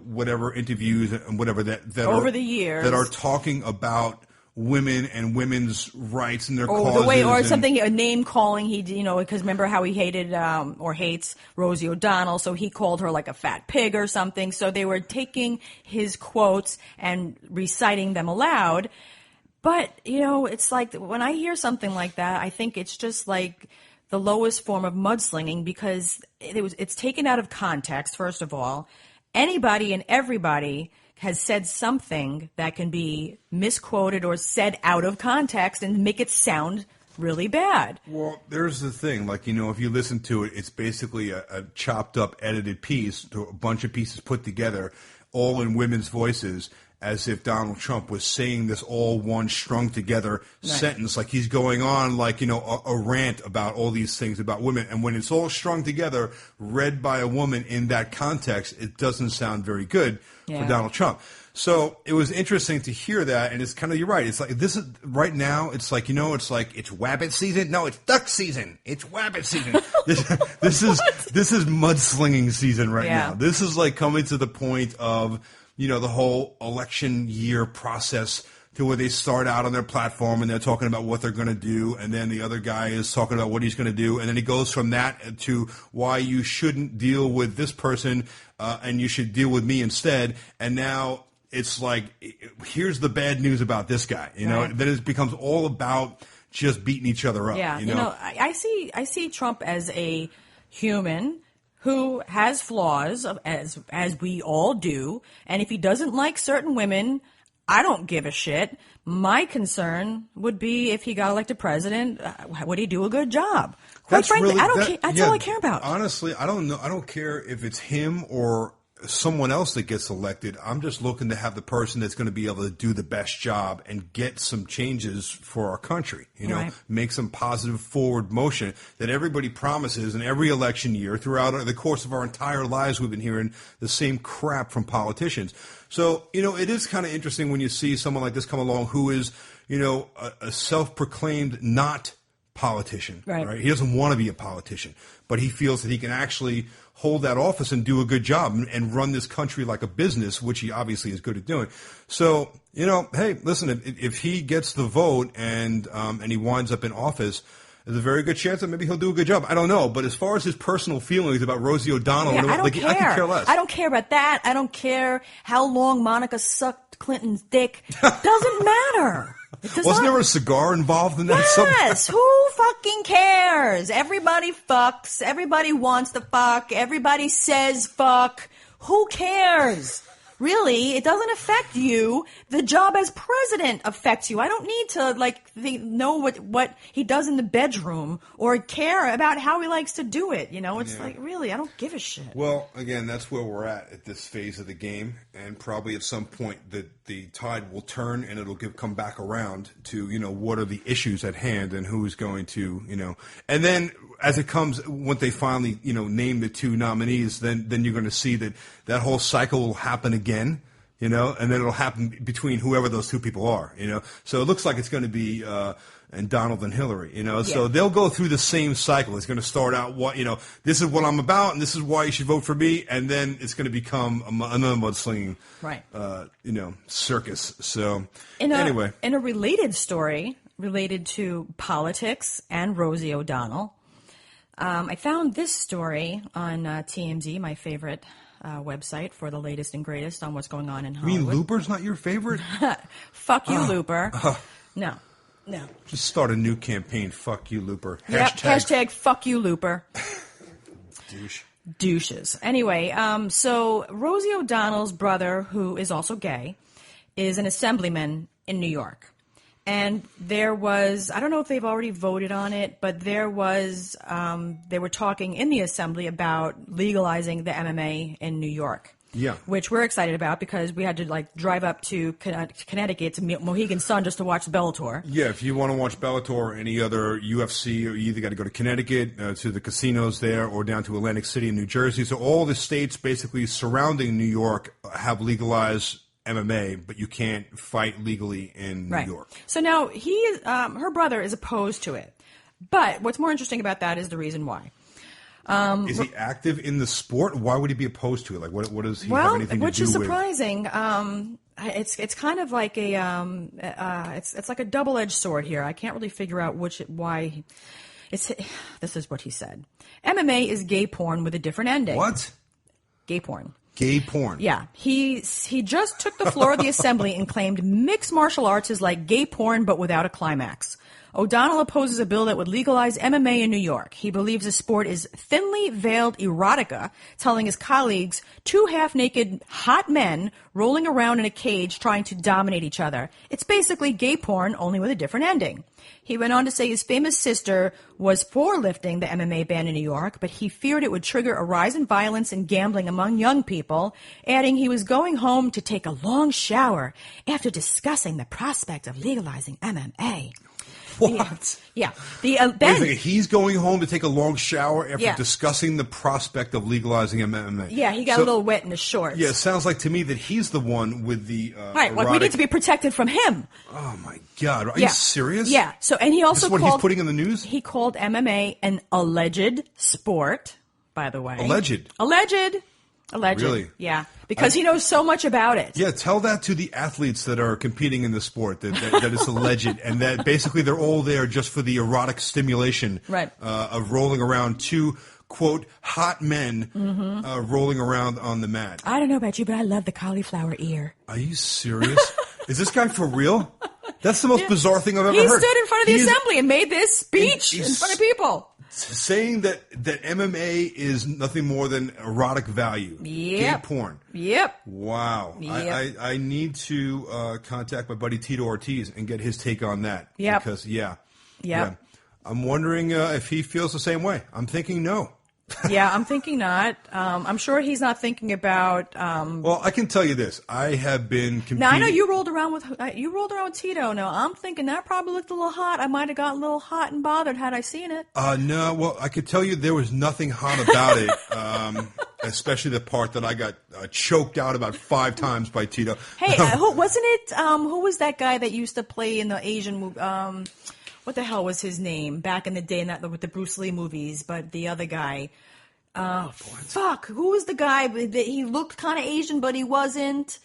whatever interviews and whatever that over the years that are talking about women and women's rights and their causes. Or something, a name calling, because remember how he hated or hates Rosie O'Donnell, so he called her like a fat pig or something. So they were taking his quotes and reciting them aloud. But, it's like when I hear something like that, I think it's just like the lowest form of mudslinging because it's taken out of context, first of all. Anybody and everybody has said something that can be misquoted or said out of context and make it sound really bad. Well, there's the thing. Like, if you listen to it, it's basically a chopped up, edited piece, a bunch of pieces put together, all in women's voices, as if Donald Trump was saying this all one strung together sentence, like he's going on like, a rant about all these things about women. And when it's all strung together, read by a woman in that context, it doesn't sound very good for Donald Trump. So it was interesting to hear that, and it's kind of, you're right. It's like this is right now. It's like it's like it's wabbit season. No, it's duck season. It's wabbit season. this is mudslinging season right now. This is like coming to the point of the whole election year process to where they start out on their platform and they're talking about what they're going to do, and then the other guy is talking about what he's going to do, and then he goes from that to why you shouldn't deal with this person and you should deal with me instead. And now it's like, here's the bad news about this guy. Then it becomes all about just beating each other up. Yeah, I see Trump as a human who has flaws, as we all do, and if he doesn't like certain women, I don't give a shit. My concern would be if he got elected president, would he do a good job? Quite frankly, I don't care. That's all I care about. Honestly, I don't know. I don't care if it's him or someone else that gets elected. I'm just looking to have the person that's going to be able to do the best job and get some changes for our country, make some positive forward motion that everybody promises in every election year. Throughout the course of our entire lives, we've been hearing the same crap from politicians. So, it is kind of interesting when you see someone like this come along who is, a self-proclaimed not politician, right? He doesn't want to be a politician, but he feels that he can actually hold that office and do a good job and run this country like a business, which he obviously is good at doing. So, hey, listen, if he gets the vote and he winds up in office, there's a very good chance that maybe he'll do a good job. I don't know. But as far as his personal feelings about Rosie O'Donnell, I don't care. I could care less. I don't care about that. I don't care how long Monica sucked Clinton's dick. Doesn't matter. Wasn't there a cigar involved in that? Yes. Who fucking cares? Everybody fucks. Everybody wants to fuck. Everybody says fuck. Who cares? Really, it doesn't affect you. The job as president affects you. I don't need to know what he does in the bedroom or care about how he likes to do it. It's really, I don't give a shit. Well, again, that's where we're at this phase of the game, and probably at some point the tide will turn and it'll come back around to what are the issues at hand and who's going to and then as it comes, when they finally name the two nominees, then you're going to see that whole cycle will happen again, and then it'll happen between whoever those two people are, So it looks like it's going to be and Donald and Hillary, So they'll go through the same cycle. It's going to start out this is what I'm about, and this is why you should vote for me, and then it's going to become another mudslinging, circus. So anyway, in a related story related to politics and Rosie O'Donnell. I found this story on TMZ, my favorite website for the latest and greatest on what's going on in Hollywood. You mean Looper's not your favorite? Fuck you, Looper. No. Just start a new campaign. Fuck you, Looper. Hashtag fuck you, Looper. Douche. Douches. Anyway, so Rosie O'Donnell's brother, who is also gay, is an assemblyman in New York. And there was, I don't know if they've already voted on it, but there was, they were talking in the assembly about legalizing the MMA in New York. Yeah. Which we're excited about because we had to drive up to Connecticut to Mohegan Sun just to watch Bellator. Yeah, if you want to watch Bellator or any other UFC, you either got to go to Connecticut, to the casinos there, or down to Atlantic City in New Jersey. So all the states basically surrounding New York have legalized MMA, but you can't fight legally in New York. So now her brother is opposed to it. But what's more interesting about that is the reason why. Is he active in the sport? Why would he be opposed to it? What does he have anything to do with? Which is surprising. It's kind of like it's like a double-edged sword here. I can't really figure out why. This is what he said. MMA is gay porn with a different ending. What? Gay porn. Gay porn. Yeah. He just took the floor of the assembly and claimed mixed martial arts is like gay porn but without a climax. O'Donnell opposes a bill that would legalize MMA in New York. He believes the sport is thinly veiled erotica, telling his colleagues two half-naked hot men rolling around in a cage trying to dominate each other. It's basically gay porn, only with a different ending. He went on to say his famous sister was for lifting the MMA ban in New York, but he feared it would trigger a rise in violence and gambling among young people, adding he was going home to take a long shower after discussing the prospect of legalizing MMA. What? Yeah. He's going home to take a long shower after discussing the prospect of legalizing MMA. Yeah, he got a little wet in his shorts. Yeah, it sounds like to me that he's the one with the right, we need to be protected from him. Oh, my God. Are you serious? Yeah. So, and he also this is what he's putting in the news? He called MMA an alleged sport, by the way. Alleged? Alleged. Really? Yeah. Because he knows so much about it. Yeah, tell that to the athletes that are competing in the sport, that it's alleged, and that basically they're all there just for the erotic stimulation of rolling around two, quote, hot men rolling around on the mat. I don't know about you, but I love the cauliflower ear. Are you serious? Is this guy for real? That's the most bizarre thing I've ever heard. He stood in front of the assembly and made this speech in front of people. saying that MMA is nothing more than erotic value. Gay porn. Yep. Wow. Yep. I need to contact my buddy Tito Ortiz and get his take on that. Yep. Because, I'm wondering if he feels the same way. I'm thinking no. Yeah, I'm thinking not. I'm sure he's not thinking about. Well, I can tell you this: I have been competing. Now I know you rolled around with Tito. Now I'm thinking that probably looked a little hot. I might have gotten a little hot and bothered had I seen it. No, well, I could tell you there was nothing hot about it, especially the part that I got choked out about 5 times by Tito. Hey, who wasn't it? Who was that guy that used to play in the Asian movie? What the hell was his name back in the day? Not with the Bruce Lee movies, but the other guy. Fuck. Who was the guy? He looked kind of Asian, but he wasn't.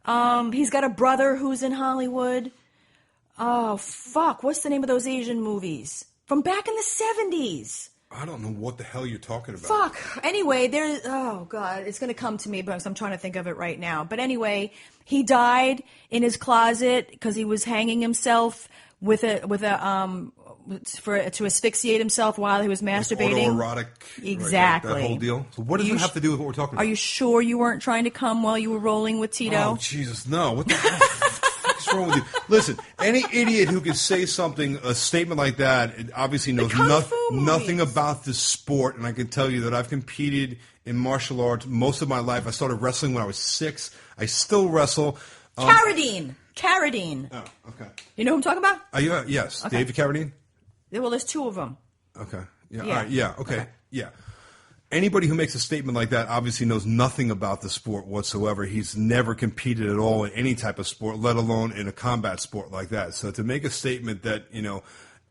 He's got a brother who's in Hollywood. Oh, fuck. What's the name of those Asian movies? From back in the 70s. I don't know what the hell you're talking about. Fuck. Anyway, oh, God. It's going to come to me because I'm trying to think of it right now. But anyway, he died in his closet because he was hanging himself to asphyxiate himself while he was masturbating. Autoerotic. Exactly. Right, that whole deal. So what does it have to do with what we're talking about? Are you sure you weren't trying to come while you were rolling with Tito? Oh, Jesus, no. What the hell? What's wrong with you? Listen, any idiot who can say a statement like that, it obviously knows nothing about the sport. And I can tell you that I've competed in martial arts most of my life. I started wrestling when I was 6. I still wrestle. Carradine. Oh, okay. You know who I'm talking about? Yes. Okay. David Carradine? Well, there's 2 of them. Okay. Yeah. Yeah. All right. Yeah. Okay. Yeah. Anybody who makes a statement like that obviously knows nothing about the sport whatsoever. He's never competed at all in any type of sport, let alone in a combat sport like that. So to make a statement that,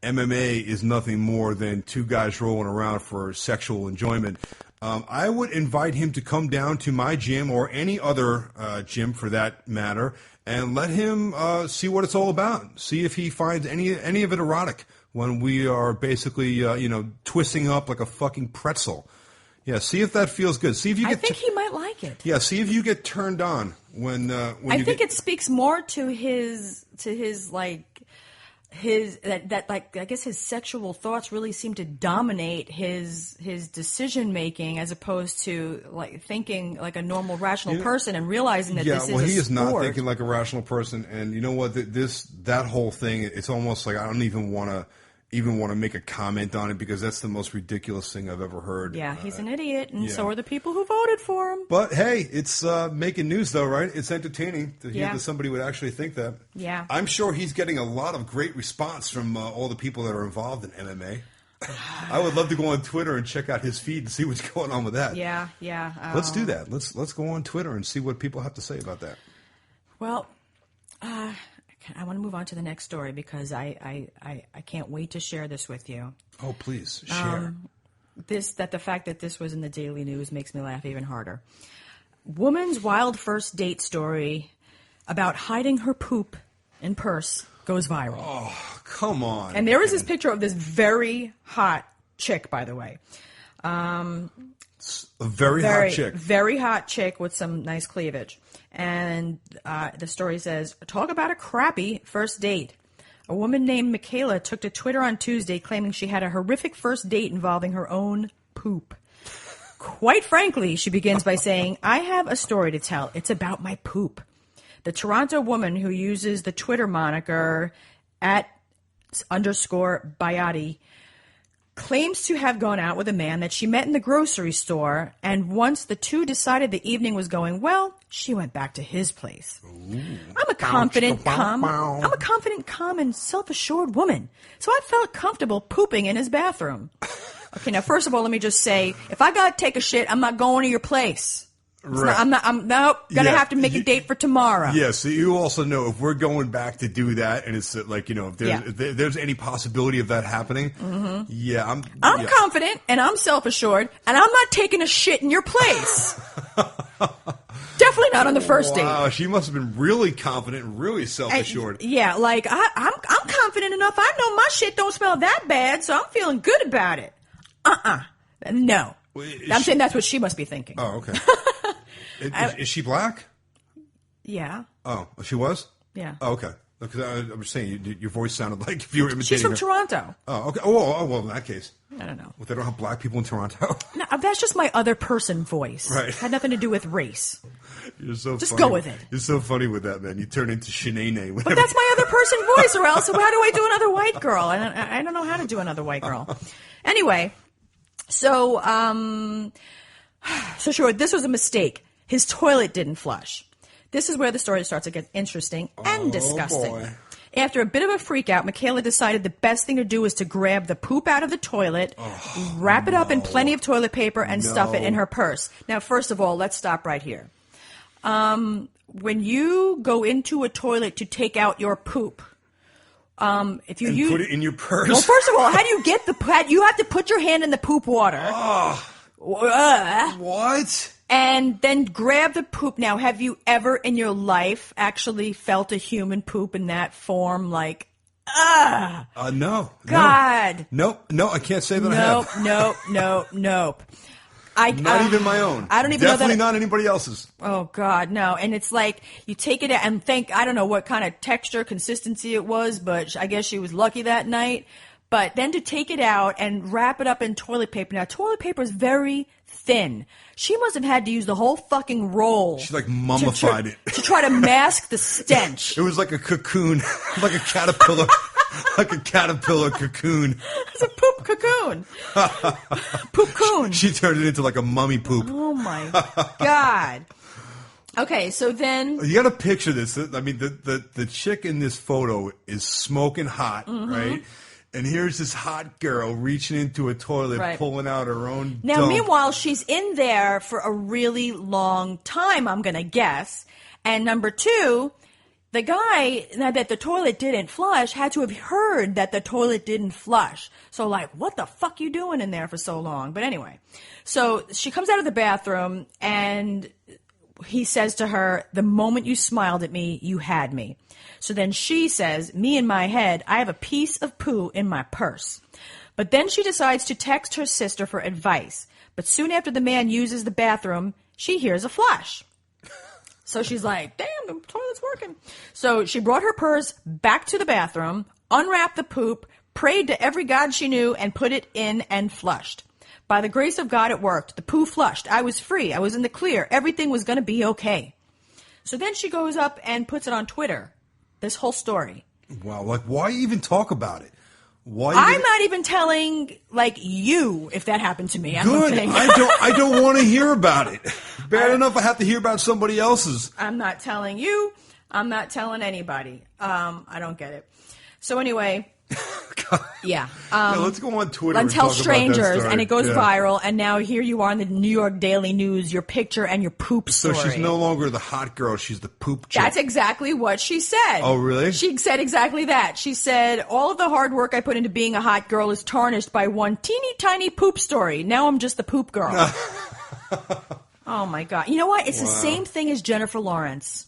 MMA is nothing more than 2 guys rolling around for sexual enjoyment, I would invite him to come down to my gym or any other gym for that matter and let him see what it's all about. See if he finds any of it erotic when we are basically, twisting up like a fucking pretzel. Yeah, see if that feels good. See if you get. I think he might like it. Yeah, see if you get turned on when. I think it speaks more to his I guess his sexual thoughts really seem to dominate his decision making as opposed to like thinking like a normal rational person and realizing that this is a sport. He is not thinking like a rational person, and you know what? That whole thing, it's almost like I don't even want to make a comment on it because that's the most ridiculous thing I've ever heard. Yeah, he's an idiot, and so are the people who voted for him. But hey, it's making news though, right? It's entertaining to hear that somebody would actually think that. Yeah. I'm sure he's getting a lot of great response from all the people that are involved in MMA. I would love to go on Twitter and check out his feed and see what's going on with that. Yeah. Let's do that. Let's go on Twitter and see what people have to say about that. Well, I want to move on to the next story because I can't wait to share this with you. Oh, please, share. The fact that this was in the Daily News makes me laugh even harder. Woman's wild first date story about hiding her poop in purse goes viral. Oh, come on. And there is this picture of this very hot chick, by the way. A very hot chick. Very hot chick with some nice cleavage. And the story says, talk about a crappy first date. A woman named Michaela took to Twitter on Tuesday claiming she had a horrific first date involving her own poop. Quite frankly, she begins by saying, I have a story to tell. It's about my poop. The Toronto woman who uses the Twitter moniker @_Bayati claims to have gone out with a man that she met in the grocery store, and once the two decided the evening was going well, she went back to his place. I'm a confident, calm, and self-assured woman, so I felt comfortable pooping in his bathroom. Okay, now first of all, let me just say, if I gotta take a shit, I'm not going to your place. Right. I'm gonna have to make a date for tomorrow. Yeah, so you also know if we're going back to do that, and it's like, if there's any possibility of that happening, I'm confident and I'm self-assured, and I'm not taking a shit in your place. Definitely not on the first date. Wow, she must have been really confident and really self-assured. I'm confident enough. I know my shit don't smell that bad, so I'm feeling good about it. No. I'm saying that's what she must be thinking. Oh, okay. Is she black? Yeah. Oh, she was? Yeah. Oh, okay. Because I'm just saying, your voice sounded like if you were imitating She's from her. Toronto. Oh, okay. Oh, well, in that case. I don't know. Well, they don't have black people in Toronto. No, that's just my other person voice. Right. Had nothing to do with race. You're so Just funny. go with it. You're so funny with that, man. You turn into Shanae. But that's my other person voice, or else how do I do another white girl? I don't know how to do another white girl. Anyway, so sure, this was a mistake. His toilet didn't flush. This is where the story starts to get interesting and disgusting. Boy. After a bit of a freak out, Michaela decided the best thing to do was to grab the poop out of the toilet, wrap it up in plenty of toilet paper, and stuff it in her purse. Now, first of all, let's stop right here. When you go into a toilet to take out your poop, if you put it in your purse. Well, first of all, how do you get the pad? You have to put your hand in the poop water. What? And then grab the poop. Now, have you ever in your life actually felt a human poop in that form? Like, No. God. No, I can't say that I have. Nope. Not even my own. I don't even know that. Definitely not anybody else's. Oh, God, no. And it's like you take it out and I don't know what kind of texture, consistency it was, but I guess she was lucky that night. But then to take it out and wrap it up in toilet paper. Now, toilet paper is very thin. She must have had to use the whole fucking roll. She like mummified it. To try to mask the stench. It was like a cocoon, like a caterpillar, like a caterpillar cocoon. It's a poop cocoon. Poop coon. She turned it into like a mummy poop. Oh my God. Okay, so then You got to picture this. I mean, the chick in this photo is smoking hot, right? And here's this hot girl reaching into a toilet, pulling out her own Now, dump. meanwhile, she's in there for a really long time, I'm going to guess. And number two, the guy that the toilet didn't flush had to have heard that the toilet didn't flush. So, like, what the fuck you doing in there for so long? But anyway, so she comes out of the bathroom, and he says to her, the moment you smiled at me, you had me. So then she says, me in my head, I have a piece of poo in my purse. But then she decides to text her sister for advice. But soon after the man uses the bathroom, she hears a flush. So she's like, damn, the toilet's working. So she brought her purse back to the bathroom, unwrapped the poop, prayed to every god she knew, and put it in and flushed. By the grace of God, it worked. The poo flushed. I was free. I was in the clear. Everything was going to be okay. So then she goes up and puts it on Twitter. This whole story. Wow, like why even talk about it? I'm not even telling like you if that happened to me. Good. I don't want to hear about it. Bad enough I have to hear about somebody else's. I'm not telling you. I'm not telling anybody. I don't get it. So anyway, yeah. Let's go on Twitter and tell talk about strangers, that story. and it goes viral. And now here you are in the New York Daily News, your picture and your poop story. So she's no longer the hot girl; she's the poop chick. That's exactly what she said. Oh, really? She said exactly that. She said, all of the hard work I put into being a hot girl is tarnished by one teeny tiny poop story. Now I'm just the poop girl. Oh, my God. You know what? It's the same thing as Jennifer Lawrence.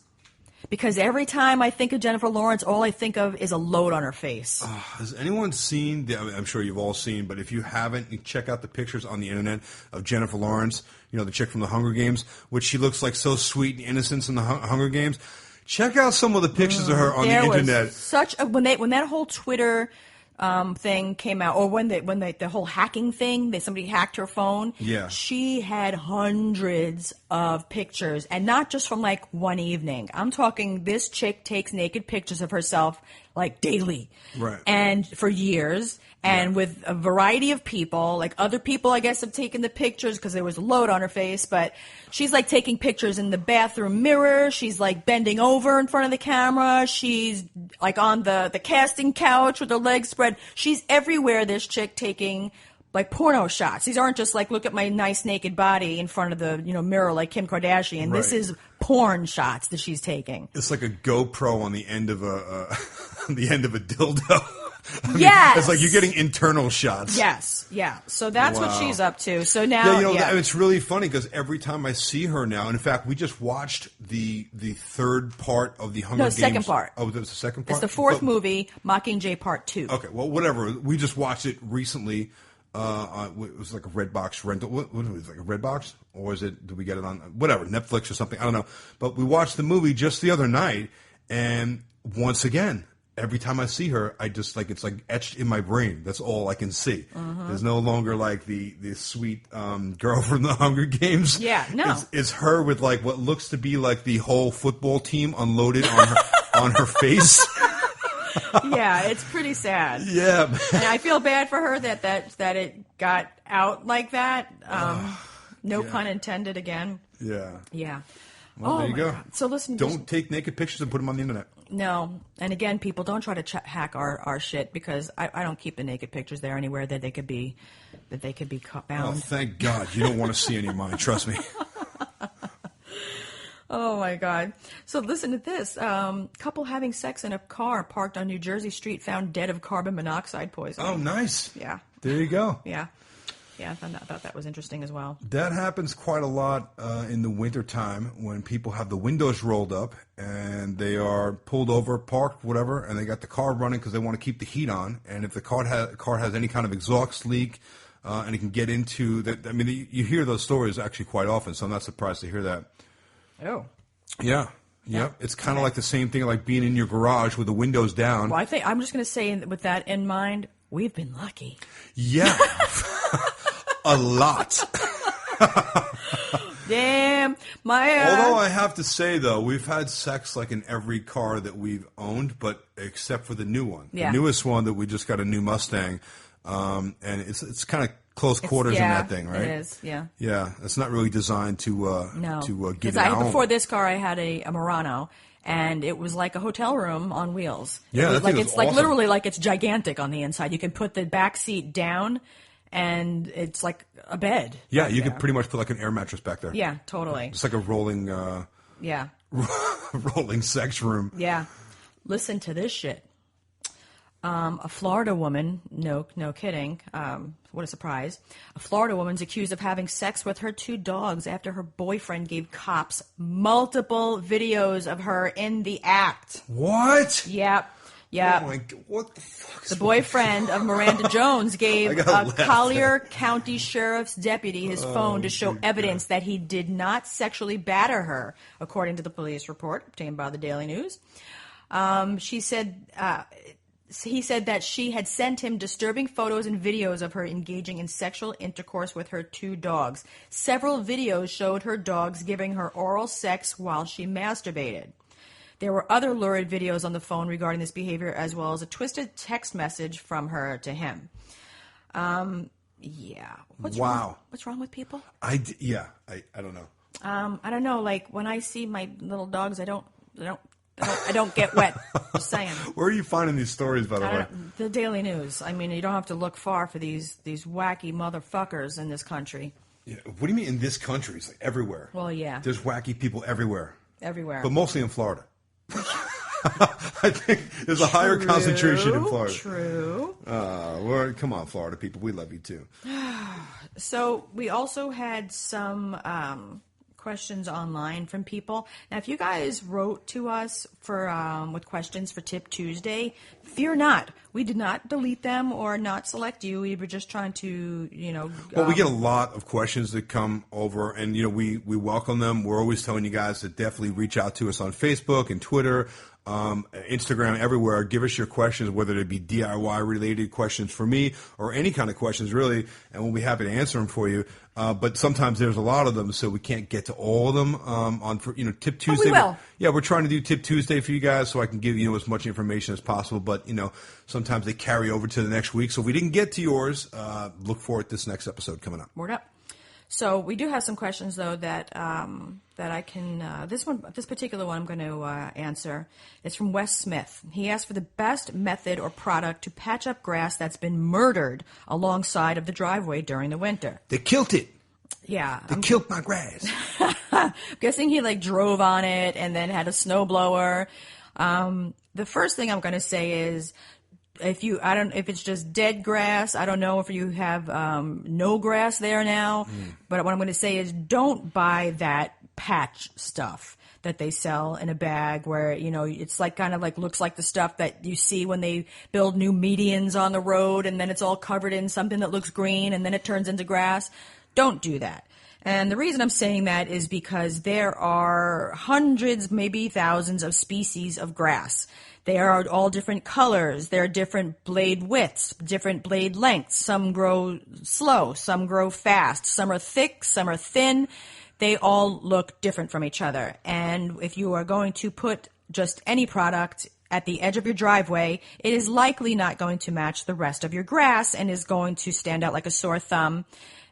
Because every time I think of Jennifer Lawrence, all I think of is a load on her face. Has anyone seen, I'm sure you've all seen, but if you haven't, check out the pictures on the internet of Jennifer Lawrence, you know, the chick from the Hunger Games, which she looks like so sweet and innocent in the Hunger Games. Check out some of the pictures of her on the internet. When that whole Twitter thing came out, or when the whole hacking thing, somebody hacked her phone. Yeah, she had hundreds of pictures, and not just from like one evening. I'm talking this chick takes naked pictures of herself like daily, right? And for years, and with a variety of people. Like other people, I guess, have taken the pictures because there was a load on her face, but she's like taking pictures in the bathroom mirror. She's like bending over in front of the camera. She's like on the casting couch with her legs spread. She's everywhere, this chick, taking like porno shots. These aren't just like, look at my nice naked body in front of the mirror like Kim Kardashian. Right. This is porn shots that she's taking. It's like a GoPro on the end of a on the end of a dildo. Yes. It's like you're getting internal shots. Yes, yeah. So that's what she's up to. So now, it's really funny because every time I see her now, and in fact, we just watched the third part of the Hunger Games. No, second part. Oh, that was the second part? It's the fourth movie, Mockingjay Part 2. Okay, well, whatever. We just watched it recently. It was like a Redbox rental. What was it, like a Redbox? Or was it, did we get it on, whatever, Netflix or something? I don't know. But we watched the movie just the other night, and once again, every time I see her, I just like it's like etched in my brain. That's all I can see. There's no longer like the sweet girl from the Hunger Games. Yeah, no. It's her with like what looks to be like the whole football team unloaded on her on her face. Yeah, it's pretty sad. Yeah, and I feel bad for her that it got out like that. No pun intended again. Yeah. Yeah. Well, there you go. God. So listen, don't take naked pictures and put them on the internet. No, and again, people don't try to hack our shit because I don't keep the naked pictures there anywhere that they could be found. Oh, thank God! You don't want to see any of mine. Trust me. Oh my God! So listen to this: couple having sex in a car parked on New Jersey street found dead of carbon monoxide poisoning. Oh, nice. Yeah. There you go. Yeah. Yeah, I thought that was interesting as well. That happens quite a lot in the wintertime when people have the windows rolled up and they are pulled over, parked, whatever, and they got the car running because they want to keep the heat on. And if the car has any kind of exhaust leak and it can get into that, I mean, you hear those stories actually quite often, so I'm not surprised to hear that. Oh. Yeah. Yep. It's kind of like the same thing like being in your garage with the windows down. Well, I'm just going to say with that in mind, we've been lucky. Yeah. A lot. Damn. Although I have to say, though, we've had sex like in every car that we've owned, but except for the new one. Yeah. The newest one that we just got a new Mustang. And it's kind of close quarters in that thing, right? It is, yeah. Yeah. It's not really designed to get it out. Before this car, I had a Murano. And it was like a hotel room on wheels. Yeah, it's awesome. like literally like it's gigantic on the inside. You can put the back seat down, and it's like a bed. Yeah, you could pretty much put like an air mattress back there. Yeah, totally. It's like a rolling, rolling sex room. Yeah. Listen to this shit. A Florida woman, no kidding, what a surprise. A Florida woman's accused of having sex with her 2 dogs after her boyfriend gave cops multiple videos of her in the act. What? Yep. Oh my God, what the fuck? The boyfriend of Miranda Jones gave a Collier County Sheriff's deputy his phone to show evidence that he did not sexually batter her, according to the police report obtained by the Daily News. He said that she had sent him disturbing photos and videos of her engaging in sexual intercourse with her 2 dogs. Several videos showed her dogs giving her oral sex while she masturbated. There were other lurid videos on the phone regarding this behavior, as well as a twisted text message from her to him. Yeah. What's wrong with people? I don't know. I don't know. Like when I see my little dogs, I don't get wet. Just saying. Where are you finding these stories, by the way? The Daily News. I mean, you don't have to look far for these wacky motherfuckers in this country. Yeah. What do you mean in this country? It's like everywhere. Well, yeah. There's wacky people everywhere. Everywhere. But mostly in Florida. I think there's a higher concentration in Florida. True. Come on, Florida people. We love you too. So we also had some questions online from people. Now, if you guys wrote to us for with questions for Tip Tuesday, fear not. We did not delete them or not select you. We were just trying to, Well, we get a lot of questions that come over, and we welcome them. We're always telling you guys to definitely reach out to us on Facebook and Twitter, Instagram, everywhere. Give us your questions, whether they be DIY related questions for me or any kind of questions really, and we'll be happy to answer them for you. But sometimes there's a lot of them, so we can't get to all of them on Tip Tuesday. But we will. Yeah, we're trying to do Tip Tuesday for you guys, so I can give as much information as possible. But sometimes they carry over to the next week. So if we didn't get to yours, look for it this next episode coming up. Word up. So we do have some questions though that I can. This particular one I'm going to answer. It's from Wes Smith. He asked for the best method or product to patch up grass that's been murdered alongside of the driveway during the winter. They killed it. Yeah, they killed my grass. I'm guessing he drove on it and then had a snowblower. The first thing I'm going to say is, if it's just dead grass, I don't know if you have no grass there now, but what I'm going to say is don't buy that patch stuff that they sell in a bag where, it's looks like the stuff that you see when they build new medians on the road and then it's all covered in something that looks green and then it turns into grass. Don't do that. And the reason I'm saying that is because there are hundreds, maybe thousands of species of grass. They are all different colors. There are different blade widths, different blade lengths. Some grow slow, some grow fast. Some are thick, some are thin. They all look different from each other. And if you are going to put just any product at the edge of your driveway, it is likely not going to match the rest of your grass and is going to stand out like a sore thumb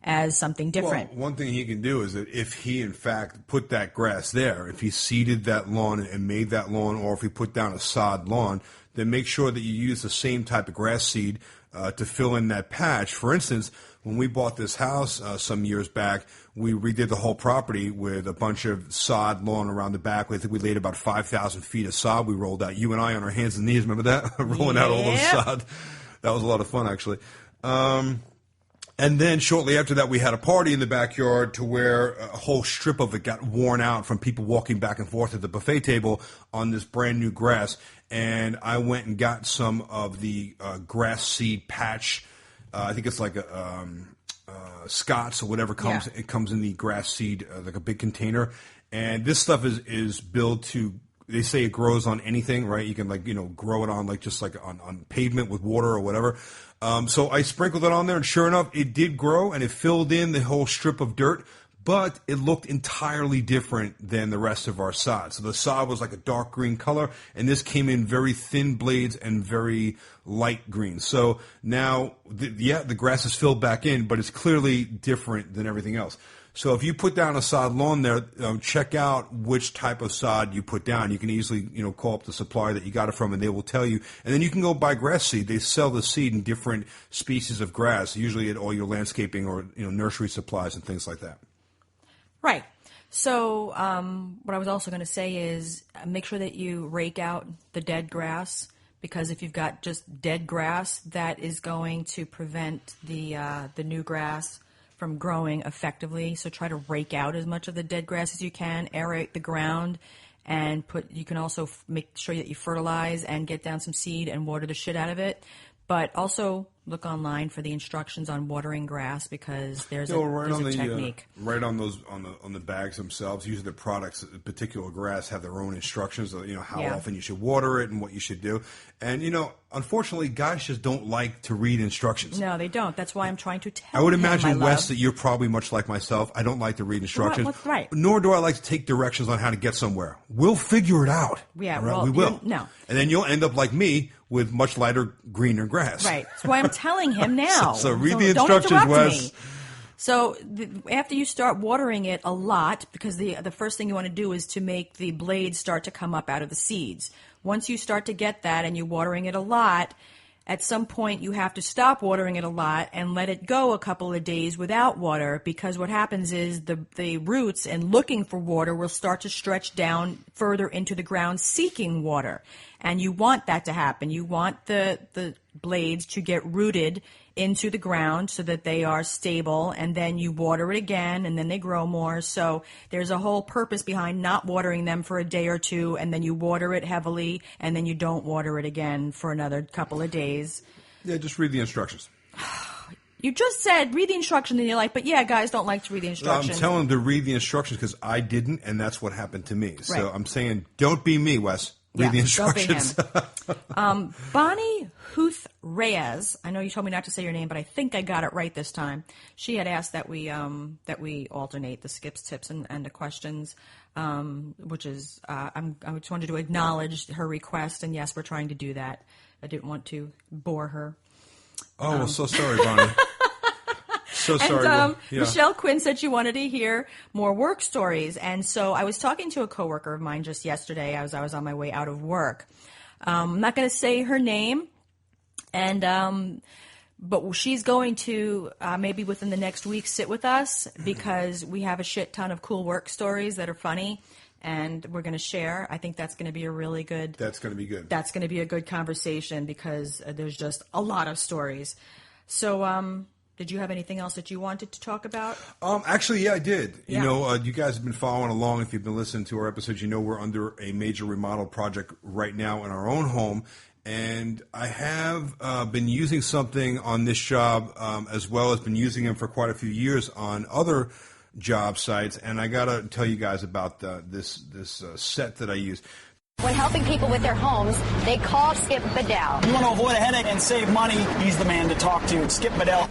as something different. Well, one thing he can do is that if he, in fact, put that grass there, if he seeded that lawn and made that lawn, or if he put down a sod lawn, then make sure that you use the same type of grass seed to fill in that patch. For instance, when we bought this house some years back, we redid the whole property with a bunch of sod lawn around the back. I think we laid about 5,000 feet of sod we rolled out. You and I on our hands and knees, remember that? Rolling out all those sod. That was a lot of fun, actually. And then shortly after that, we had a party in the backyard to where a whole strip of it got worn out from people walking back and forth at the buffet table on this brand new grass. And I went and got some of the grass seed patch. I think it's like a Scott's or whatever comes. Yeah. It comes in the grass seed, like a big container. And this stuff is built to. They say it grows on anything, right? You can grow it on just on pavement with water or whatever. So I sprinkled it on there, and sure enough, it did grow, and it filled in the whole strip of dirt, but it looked entirely different than the rest of our sod. So the sod was like a dark green color, and this came in very thin blades and very light green. So now, the grass is filled back in, but it's clearly different than everything else. So if you put down a sod lawn there, check out which type of sod you put down. You can easily, call up the supplier that you got it from, and they will tell you. And then you can go buy grass seed. They sell the seed in different species of grass, usually at all your landscaping or nursery supplies and things like that. Right. So what I was also going to say is make sure that you rake out the dead grass, because if you've got just dead grass, that is going to prevent the new grass from growing effectively. So try to rake out as much of the dead grass as you can, aerate the ground, and you can also make sure that you fertilize and get down some seed and water the shit out of it. But also look online for the instructions on watering grass, because there's a technique. Right on those on the bags themselves. Usually the products, particular grass, have their own instructions. How often you should water it and what you should do. And unfortunately, guys just don't like to read instructions. No, they don't. That's why I'm trying to tell. I would imagine, Wes, that you're probably much like myself. I don't like to read instructions. Right. Nor do I like to take directions on how to get somewhere. We'll figure it out. Yeah, right? Well, we will. No. And then you'll end up like me with much lighter, greener grass. Right. That's why I'm telling him now. So read the instructions, Wes. So after you start watering it a lot, because the first thing you want to do is to make the blades start to come up out of the seeds. Once you start to get that and you're watering it a lot, at some point you have to stop watering it a lot and let it go a couple of days without water, because what happens is the roots and looking for water will start to stretch down further into the ground seeking water. And you want that to happen. You want the blades to get rooted into the ground so that they are stable, and then you water it again, and then they grow more. So there's a whole purpose behind not watering them for a day or two, and then you water it heavily, and then you don't water it again for another couple of days. Yeah, just read the instructions. You just said read the instructions, and you're like, but yeah, guys don't like to read the instructions. I'm telling them to read the instructions because I didn't, and that's what happened to me. So I'm saying, don't be me, Wes. Read the instructions. Don't be him. Bonnie Huth Reyes, I know you told me not to say your name, but I think I got it right this time. She had asked that we alternate the skips, tips, and the questions, which is I just wanted to acknowledge her request, and yes, we're trying to do that. I didn't want to bore her. Oh, well, so sorry, Bonnie. So sorry. And Michelle Quinn said she wanted to hear more work stories. And so I was talking to a coworker of mine just yesterday as I was on my way out of work. I'm not going to say her name, but she's going to maybe within the next week sit with us, because we have a shit ton of cool work stories that are funny, and we're going to share. I think that's going to be a really good. That's going to be good. That's going to be a good conversation, because there's just a lot of stories. So, did you have anything else that you wanted to talk about? Actually, yeah, I did. Yeah. You guys have been following along. If you've been listening to our episodes, we're under a major remodel project right now in our own home. And I have been using something on this job as well as been using them for quite a few years on other job sites. And I got to tell you guys about this set that I use. When helping people with their homes, they call Skip Bedell. You want to avoid a headache and save money, he's the man to talk to. Skip Bedell.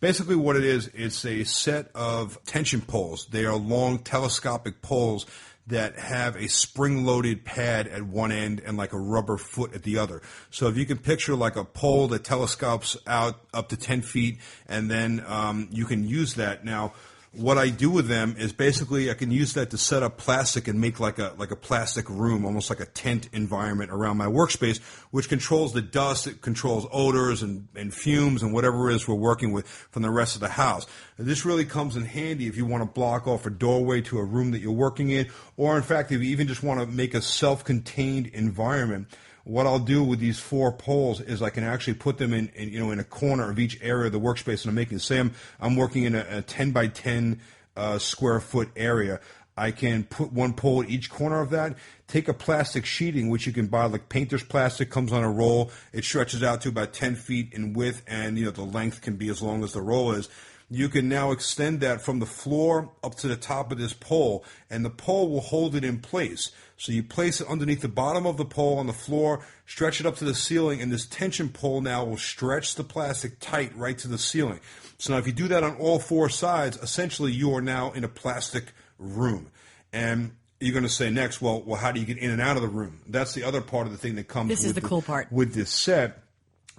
Basically what it is, it's a set of tension poles. They are long telescopic poles that have a spring-loaded pad at one end and like a rubber foot at the other. So if you can picture like a pole that telescopes out up to 10 feet, and then you can use that. Now, what I do with them is basically I can use that to set up plastic and make like a plastic room, almost like a tent environment around my workspace, which controls the dust, it controls odors and fumes and whatever it is we're working with from the rest of the house. This really comes in handy if you want to block off a doorway to a room that you're working in, or in fact, if you even just want to make a self-contained environment. What I'll do with these 4 poles is I can actually put them in a corner of each area of the workspace. And I'm making, say I'm working in a 10 by 10 square foot area. I can put one pole at each corner of that, take a plastic sheeting, which you can buy like painter's plastic, comes on a roll. It stretches out to about 10 feet in width, and the length can be as long as the roll is. You can now extend that from the floor up to the top of this pole, and the pole will hold it in place. So you place it underneath the bottom of the pole on the floor, stretch it up to the ceiling, and this tension pole now will stretch the plastic tight right to the ceiling. So now if you do that on all 4 sides, essentially you are now in a plastic room. And you're going to say next, well, how do you get in and out of the room? That's the other part of the thing that comes This is the cool part. With this set.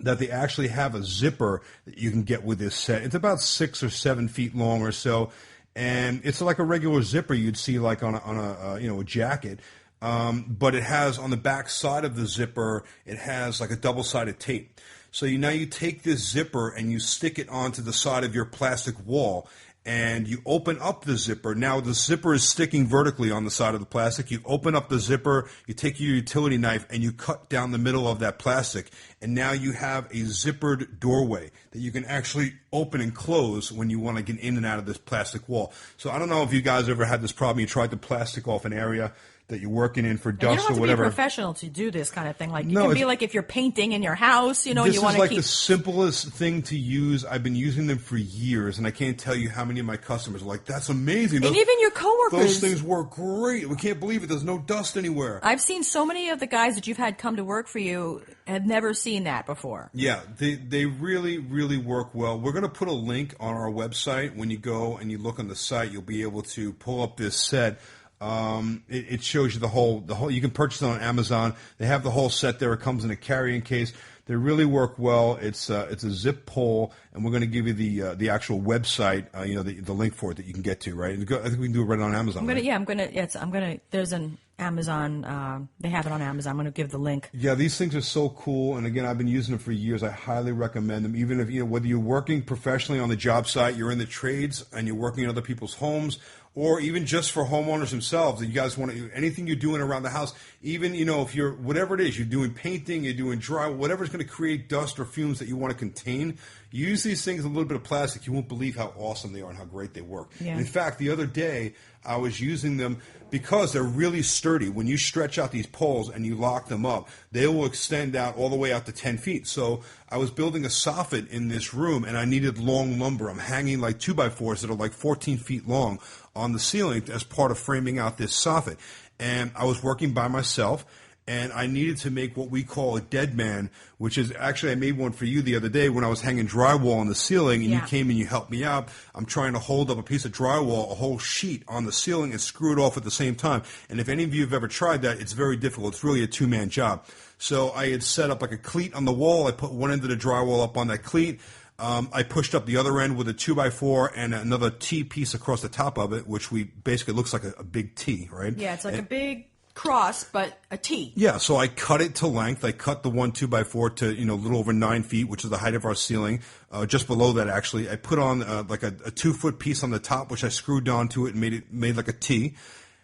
That they actually have a zipper that you can get with this set. It's about 6 or 7 feet long or so, and it's like a regular zipper you'd see like on a jacket. But it has on the back side of the zipper, it has like a double-sided tape. So now you take this zipper and you stick it onto the side of your plastic wall, and you open up the zipper. Now the zipper is sticking vertically on the side of the plastic. You open up the zipper, you take your utility knife, and you cut down the middle of that plastic. And now you have a zippered doorway that you can actually open and close when you want to get in and out of this plastic wall. So I don't know if you guys ever had this problem. You tried to plastic off an area that you're working in for dust or whatever. You don't have to be a professional to do this kind of thing. Like you can be like if you're painting in your house, and you want to keep. This is like the simplest thing to use. I've been using them for years, and I can't tell you how many of my customers are like, "That's amazing." And even your coworkers. Those things work great. We can't believe it. There's no dust anywhere. I've seen so many of the guys that you've had come to work for you have never seen that before. Yeah, they really, really work well. We're going to put a link on our website. When you go and you look on the site, you'll be able to pull up this set. It shows you the whole. You can purchase it on Amazon. They have the whole set there. It comes in a carrying case. They really work well. It's a zip pole, and we're going to give you the actual website. The link for it that you can get to. Right? I think we can do it right on Amazon. There's an Amazon. They have it on Amazon. I'm going to give the link. Yeah, these things are so cool. And again, I've been using them for years. I highly recommend them. Even if whether you're working professionally on the job site, you're in the trades, and you're working in other people's homes. Or even just for homeowners themselves, you guys want to, anything you're doing around the house, even, if you're, whatever it is, you're doing painting, you're doing dry, whatever's going to create dust or fumes that you want to contain, use these things, a little bit of plastic. You won't believe how awesome they are and how great they work. Yeah. And in fact, the other day, I was using them because they're really sturdy. When you stretch out these poles and you lock them up, they will extend out all the way out to 10 feet. So I was building a soffit in this room, and I needed long lumber. I'm hanging like 2x4s that are like 14 feet long on the ceiling as part of framing out this soffit. And I was working by myself, and I needed to make what we call a dead man, which is actually I made one for you the other day when I was hanging drywall on the ceiling, and you came and you helped me out. I'm trying to hold up a piece of drywall, a whole sheet on the ceiling, and screw it off at the same time. And if any of you have ever tried that, it's very difficult. It's really a two-man job. So I had set up like a cleat on the wall. I put one end of the drywall up on that cleat. I pushed up the other end with a 2x4 and another T piece across the top of it, which basically looks like a big T, right? Yeah, it's like a big cross, but a T. Yeah, so I cut it to length. I cut the 2x4 to a little over 9 feet, which is the height of our ceiling. Just below that, actually, I put on like a 2-foot piece on the top, which I screwed onto it and made like a T.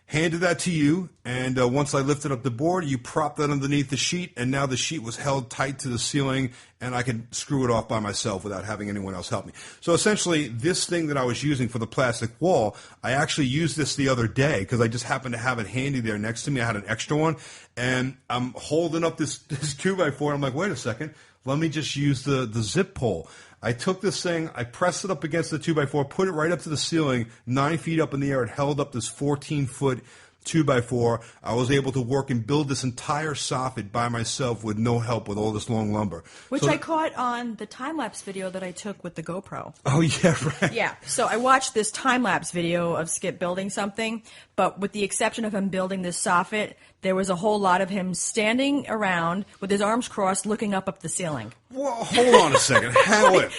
Handed that to you, and once I lifted up the board, you propped that underneath the sheet, and now the sheet was held tight to the ceiling, and I could screw it off by myself without having anyone else help me. So essentially, this thing that I was using for the plastic wall, I actually used this the other day because I just happened to have it handy there next to me. I had an extra one, and I'm holding up this 2x4, and I'm like, wait a second. let me just use the zip pole. I took this thing, I pressed it up against the 2x4, put it right up to the ceiling, 9 feet up in the air. It held up this 14-foot 2x4. I was able to work and build this entire soffit by myself with no help with all this long lumber. Which I caught on the time-lapse video that I took with the GoPro. Oh, yeah, right. Yeah, so I watched this time-lapse video of Skip building something, but with the exception of him building this soffit, there was a whole lot of him standing around with his arms crossed looking up the ceiling. Well, hold on a second.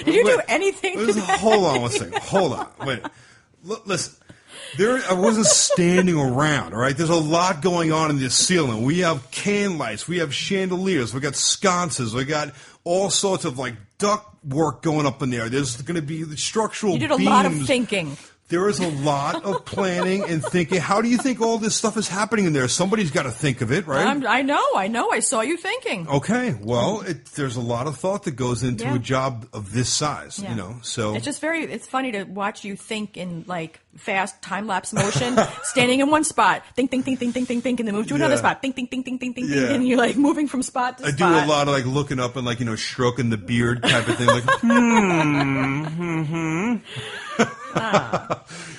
Did you do anything to that? Hold on one second. Hold on. Wait. Listen. I wasn't standing around, all right? There's a lot going on in this ceiling. We have can lights. We have chandeliers. We got sconces. We got all sorts of, like, duct work going up in there. There's going to be the structural beams. You did a lot of thinking. There is a lot of planning and thinking. How do you think all this stuff is happening in there? Somebody's got to think of it, right? I know. I saw you thinking. Okay. Well, there's a lot of thought that goes into a job of this size, Yeah. you know. So it's just it's funny to watch you think in like fast time-lapse motion, standing in one spot, think, and then move to another spot, think, and you're like moving from spot to spot. I do a lot of like looking up and like, you know, stroking the beard type of thing, like,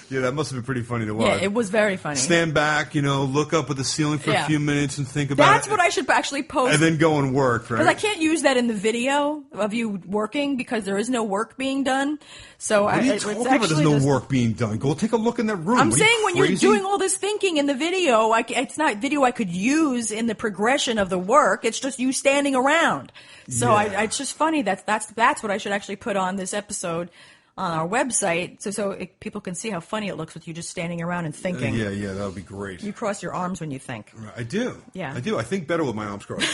Yeah, that must have been pretty funny to watch. Yeah, it was very funny. Stand back, you know, look up at the ceiling for a few minutes and think about That's what I should actually post. And then go and work, right? Because I can't use that in the video of you working because there is no work being done. So what are you talking about? There's no work being done. Go take a look in that room. I'm saying when you're doing all this thinking in the video, it's not video I could use in the progression of the work. It's just you standing around. So it's just funny. That's what I should actually put on this episode on our website, so people can see how funny it looks with you just standing around and thinking. Yeah, that would be great. You cross your arms when you think. I do. Yeah. I do. I think better with my arms crossed.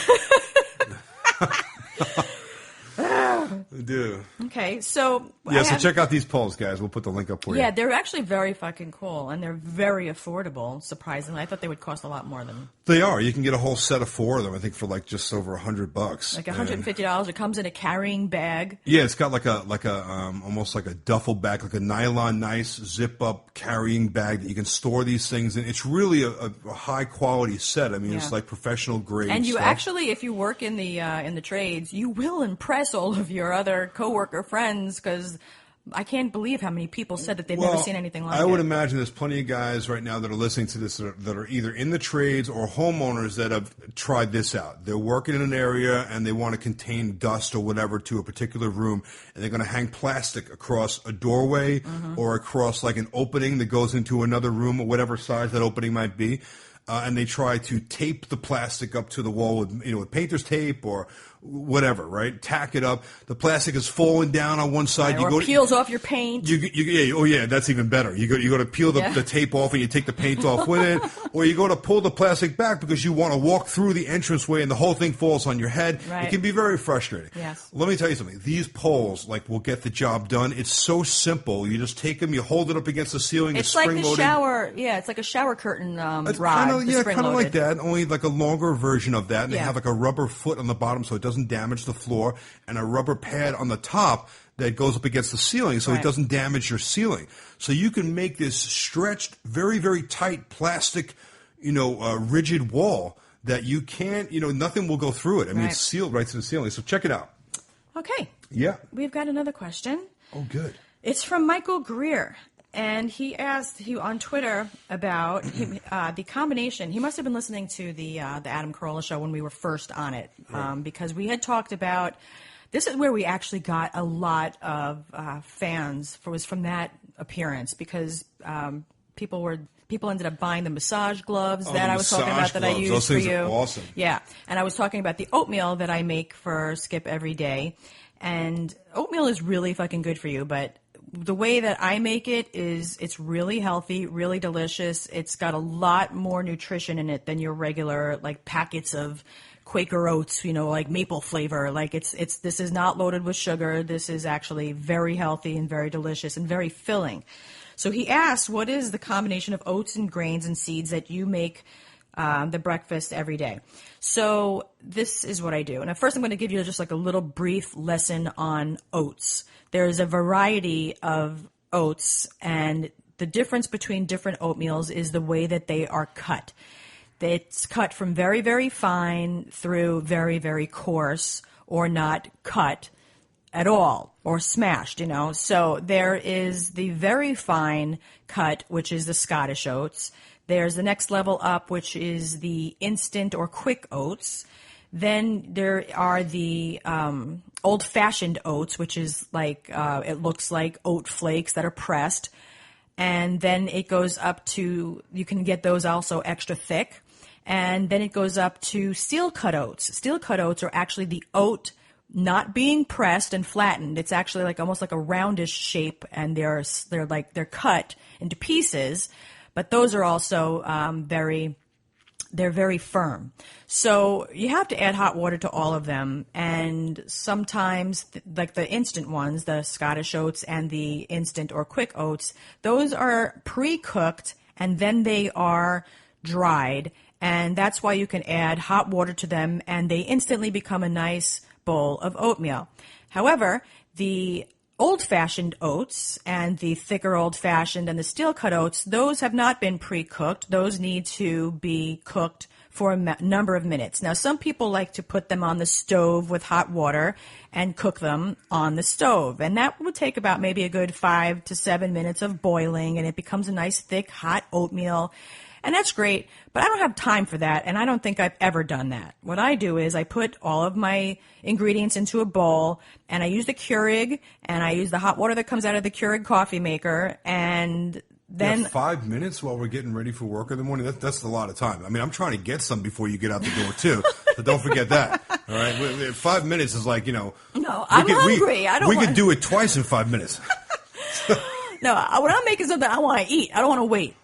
I do. Okay, so... so check out these polls, guys. We'll put the link up for you. Yeah, they're actually very fucking cool, and they're very affordable, surprisingly. I thought they would cost a lot more than... They are. You can get a whole set of 4 of them, I think, for like just over $100. Like $150. It comes in a carrying bag. Yeah, it's got like a almost like a duffel bag, like a nylon, nice zip-up carrying bag that you can store these things in. It's really a high-quality set. I mean, it's like professional grade And you stuff. actually, if you work in the trades, you will impress all of your other coworker friends because I can't believe how many people said that they've never seen anything like it. I would imagine there's plenty of guys right now that are listening to this that are either in the trades or homeowners that have tried this out. They're working in an area and they want to contain dust or whatever to a particular room, and they're going to hang plastic across a doorway or across like an opening that goes into another room or whatever size that opening might be. And they try to tape the plastic up to the wall with painter's tape or whatever, right? Tack it up. The plastic is falling down on one side. Or peels off your paint. That's even better. You go to peel the tape off and you take the paint off with it, or you go to pull the plastic back because you want to walk through the entranceway and the whole thing falls on your head. Right. It can be very frustrating. Yes. Let me tell you something. These poles will get the job done. It's so simple. You just take them, you hold it up against the ceiling. It's like a shower. Yeah, it's like a shower curtain rod. Kind of like that. Only like a longer version of that. And they have like a rubber foot on the bottom so it doesn't damage the floor, and a rubber pad on the top that goes up against the ceiling so it doesn't damage your ceiling. So you can make this stretched, very, very tight plastic, rigid wall that you can't, nothing will go through it. I mean, it's sealed right to the ceiling. So check it out. Okay. Yeah. We've got another question. Oh, good. It's from Michael Greer. And he asked on Twitter about the combination. He must have been listening to the Adam Carolla show when we were first on it, because we had talked about. This is where we actually got a lot of fans. Was from that appearance because people ended up buying the massage gloves that I was talking about that I used Those for things you. Are awesome. Yeah, and I was talking about the oatmeal that I make for Skip every day, and oatmeal is really fucking good for you, but. The way that I make it is it's really healthy, really delicious. It's got a lot more nutrition in it than your regular packets of Quaker Oats, like maple flavor. This is not loaded with sugar. This is actually very healthy and very delicious and very filling. So he asked, what is the combination of oats and grains and seeds that you make the breakfast every day? So this is what I do. And at first I'm going to give you just a little brief lesson on oats. There's a variety of oats, and the difference between different oatmeals is the way that they are cut. It's cut from very, very fine through very, very coarse, or not cut at all or smashed, So there is the very fine cut, which is the Scottish oats. There's the next level up, which is the instant or quick oats. Then there are the old-fashioned oats, which is like, it looks like oat flakes that are pressed. And then it goes up to, you can get those also extra thick. And then it goes up to steel-cut oats. Steel-cut oats are actually the oat not being pressed and flattened. It's actually like almost like a roundish shape, and they're cut into pieces. But those are also they're very firm. So you have to add hot water to all of them. And sometimes, like the instant ones, the Scottish oats and the instant or quick oats, those are pre-cooked and then they are dried. And that's why you can add hot water to them and they instantly become a nice bowl of oatmeal. However, the old-fashioned oats and the thicker old-fashioned and the steel-cut oats, those have not been pre-cooked. Those need to be cooked for a number of minutes. Now, some people like to put them on the stove with hot water and cook them on the stove. And that would take about maybe a good 5 to 7 minutes of boiling, and it becomes a nice, thick, hot oatmeal. And that's great, but I don't have time for that, and I don't think I've ever done that. What I do is I put all of my ingredients into a bowl, and I use the Keurig, and I use the hot water that comes out of the Keurig coffee maker, and then... 5 minutes while we're getting ready for work in the morning? That's a lot of time. I mean, I'm trying to get some before you get out the door, too, so don't forget that. All right? 5 minutes is like, No, I'm hungry. We could do it twice in 5 minutes. No, when I'm making something, I want to eat. I don't want to wait.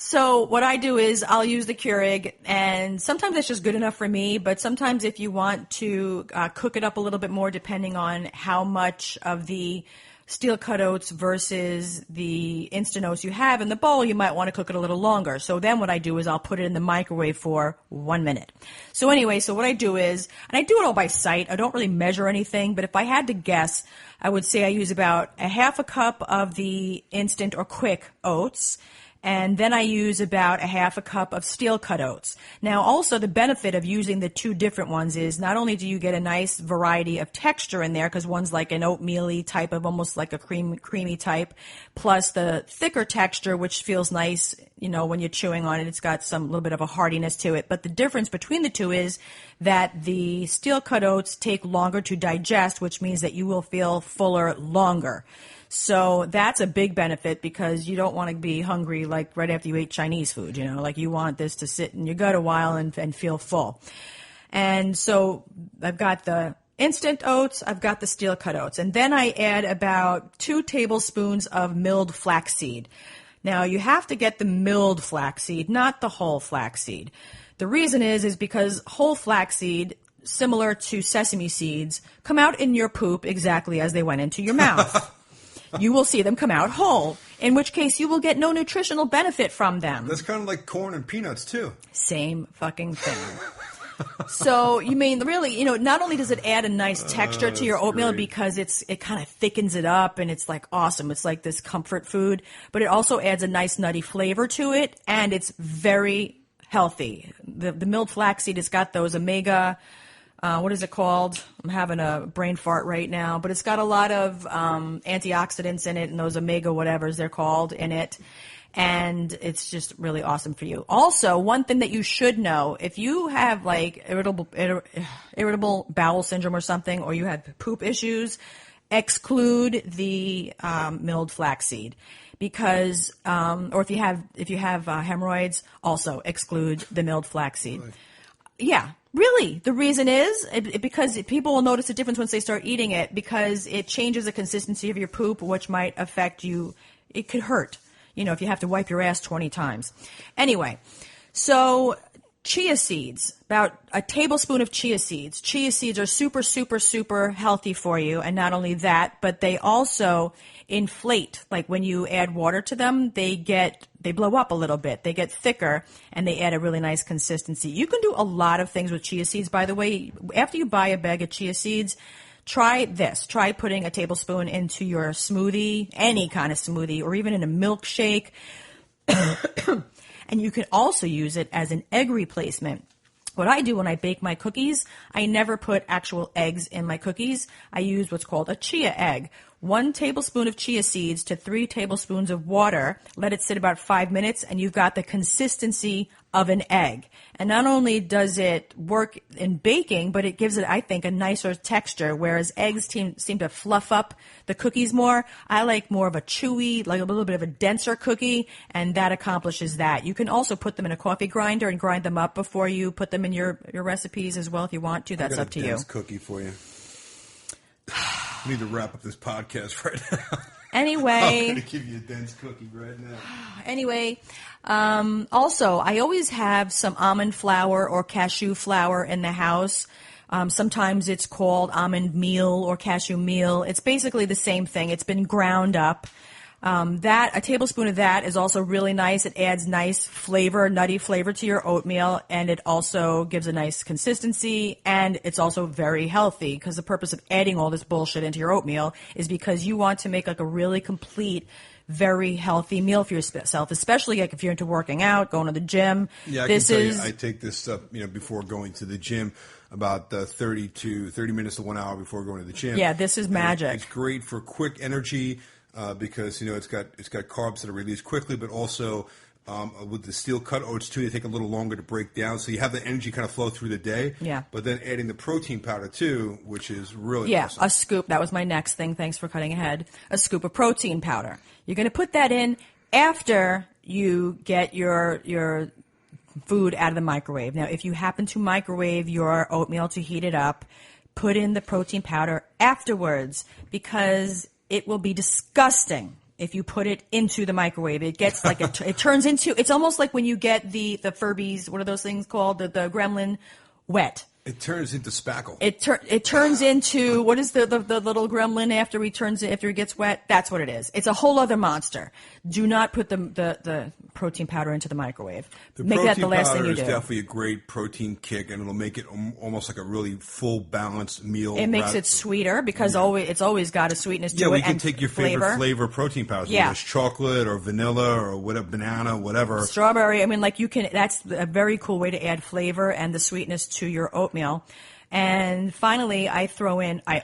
So what I do is I'll use the Keurig, and sometimes that's just good enough for me, but sometimes if you want to cook it up a little bit more depending on how much of the steel-cut oats versus the instant oats you have in the bowl, you might want to cook it a little longer. So then what I do is I'll put it in the microwave for 1 minute. So anyway, so what I do is, and I do it all by sight, I don't really measure anything, but if I had to guess, I would say I use about a half a cup of the instant or quick oats, and then I use about a half a cup of steel-cut oats. Now, also the benefit of using the two different ones is not only do you get a nice variety of texture in there, because one's like an oatmeal-y type of almost like a creamy type, plus the thicker texture, which feels nice, when you're chewing on it. It's got some little bit of a hardiness to it. But the difference between the two is that the steel-cut oats take longer to digest, which means that you will feel fuller longer. So that's a big benefit because you don't want to be hungry like right after you ate Chinese food, like you want this to sit in your gut a while and feel full. And so I've got the instant oats, I've got the steel-cut oats, and then I add about 2 tablespoons of milled flaxseed. Now you have to get the milled flaxseed, not the whole flaxseed. The reason is because whole flaxseed, similar to sesame seeds, come out in your poop exactly as they went into your mouth. You will see them come out whole, in which case you will get no nutritional benefit from them. That's kind of like corn and peanuts, too. Same fucking thing. So, really, not only does it add a nice texture to your oatmeal great. because it kind of thickens it up and it's like awesome. It's like this comfort food, but it also adds a nice nutty flavor to it, and it's very healthy. The milled flaxseed has got those omega... what is it called? I'm having a brain fart right now, but it's got a lot of antioxidants in it and those omega whatevers they're called in it, and it's just really awesome for you. Also, one thing that you should know, if you have like irritable bowel syndrome or something, or you have poop issues, exclude the milled flaxseed. Because, or if you have hemorrhoids, also exclude the milled flaxseed. Really? Yeah. Really, the reason is because people will notice a difference once they start eating it because it changes the consistency of your poop, which might affect you. It could hurt, if you have to wipe your ass 20 times. Anyway, so chia seeds, about a tablespoon of chia seeds. Chia seeds are super, super, super healthy for you. And not only that, but they also inflate. Like when you add water to them, they blow up a little bit. They get thicker and they add a really nice consistency. You can do a lot of things with chia seeds, by the way. After you buy a bag of chia seeds, try this. Try putting a tablespoon into your smoothie, any kind of smoothie, or even in a milkshake. And you can also use it as an egg replacement. What I do when I bake my cookies, I never put actual eggs in my cookies. I use what's called a chia egg. 1 tablespoon of chia seeds to 3 tablespoons of water. Let it sit about 5 minutes, and you've got the consistency of an egg. And not only does it work in baking, but it gives it, I think, a nicer texture, whereas eggs seem to fluff up the cookies more. I like more of a chewy, like a little bit of a denser cookie, and that accomplishes that. You can also put them in a coffee grinder and grind them up before you put them in your recipes as well if you want to. That's up to you. I got a dense cookie for you. I need to wrap up this podcast right now. Anyway. I'm going to give you a dense cookie right now. Anyway, also, I always have some almond flour or cashew flour in the house. Sometimes it's called almond meal or cashew meal. It's basically the same thing. It's been ground up. A tablespoon of that is also really nice. It adds nice flavor, nutty flavor to your oatmeal, and it also gives a nice consistency, and it's also very healthy because the purpose of adding all this bullshit into your oatmeal is because you want to make like a really complete, very healthy meal for yourself, especially like if you're into working out, going to the gym. Yeah, I can tell you, I take this up, before going to the gym, about 30 minutes to 1 hour before going to the gym. Yeah, this is magic. It's great for quick energy. Because it's got carbs that are released quickly, but also with the steel cut oats too, they take a little longer to break down, so you have the energy kind of flow through the day. Yeah. But then adding the protein powder too, which is really awesome. A scoop. That was my next thing. Thanks for cutting ahead. A scoop of protein powder. You're going to put that in after you get your food out of the microwave. Now, if you happen to microwave your oatmeal to heat it up, put in the protein powder afterwards because it will be disgusting if you put it into the microwave. It gets like it turns into, it's almost like when you get the Furbies, what are those things called? The gremlin wet. It turns into spackle. It turns into, what is the little gremlin after he gets wet? That's what it is. It's a whole other monster. Do not put the protein powder into the microwave. Make that the last thing you do. The protein powder is definitely a great protein kick, and it'll make it almost like a really full, balanced meal. It makes it sweeter because it's always got a sweetness to it. Yeah, you can take your favorite flavor protein powders, whether it's chocolate or vanilla or whatever, banana, whatever. Strawberry. I mean, that's a very cool way to add flavor and the sweetness to your oatmeal. And finally, I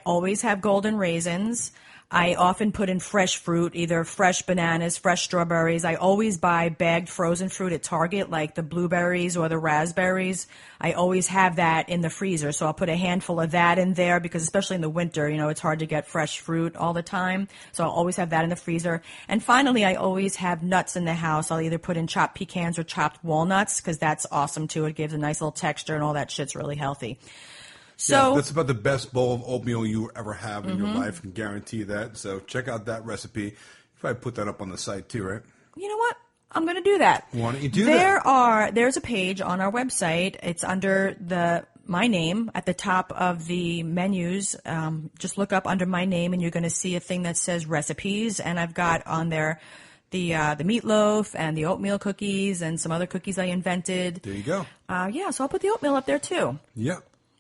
always have golden raisins. I often put in fresh fruit, either fresh bananas, fresh strawberries. I always buy bagged frozen fruit at Target, like the blueberries or the raspberries. I always have that in the freezer, so I'll put a handful of that in there because especially in the winter, it's hard to get fresh fruit all the time. So I'll always have that in the freezer. And finally, I always have nuts in the house. I'll either put in chopped pecans or chopped walnuts because that's awesome too. It gives a nice little texture and all that shit's really healthy. So that's about the best bowl of oatmeal you ever have in your life. I can guarantee that. So check out that recipe. You probably put that up on the site too, right? You know what? I'm going to do that. Why don't you do that? There's a page on our website. It's under my name at the top of the menus. Just look up under my name, and you're going to see a thing that says recipes. And I've got on there the meatloaf and the oatmeal cookies and some other cookies I invented. There you go. So I'll put the oatmeal up there too. Yeah.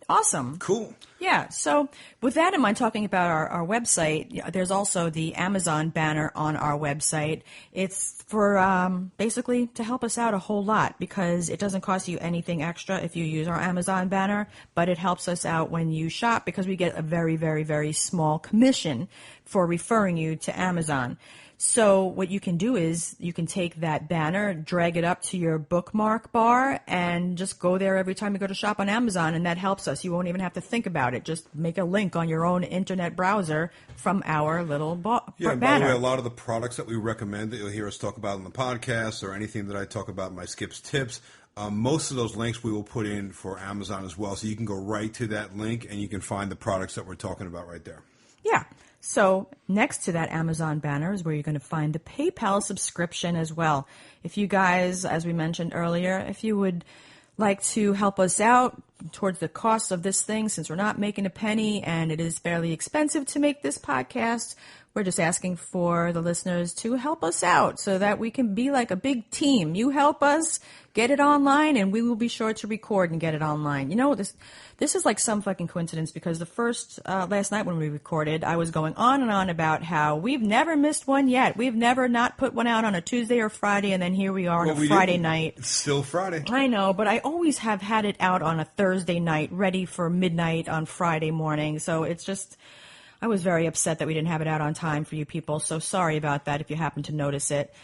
Awesome. Cool. Yeah. So with that in mind, talking about our website, there's also the Amazon banner on our website. It's for basically to help us out a whole lot because it doesn't cost you anything extra if you use our Amazon banner, but it helps us out when you shop because we get a very, very, very small commission for referring you to Amazon. So what you can do is you can take that banner, drag it up to your bookmark bar, and just go there every time you go to shop on Amazon, and that helps us. You won't even have to think about it. Just make a link on your own internet browser from our little banner. By the way, a lot of the products that we recommend that you'll hear us talk about on the podcast or anything that I talk about in my Skip's Tips, most of those links we will put in for Amazon as well. So you can go right to that link, and you can find the products that we're talking about right there. Yeah. So next to that Amazon banner is where you're going to find the PayPal subscription as well. If you guys, as we mentioned earlier, if you would like to help us out towards the cost of this thing, since we're not making a penny and it is fairly expensive to make this podcast, We're just asking for the listeners to help us out so that we can be like a big team. You help us get it online, and we will be sure to record and get it online. You know, this is like some fucking coincidence, because the first last night when we recorded, I was going on and on about how we've never missed one yet. We've never not put one out on a Tuesday or Friday, and then here we are on a Friday night. It's still Friday. I know, but I always have had it out on a Thursday night, ready for midnight on Friday morning. So it's just, I was very upset that we didn't have it out on time for you people. So sorry about that if you happen to notice it.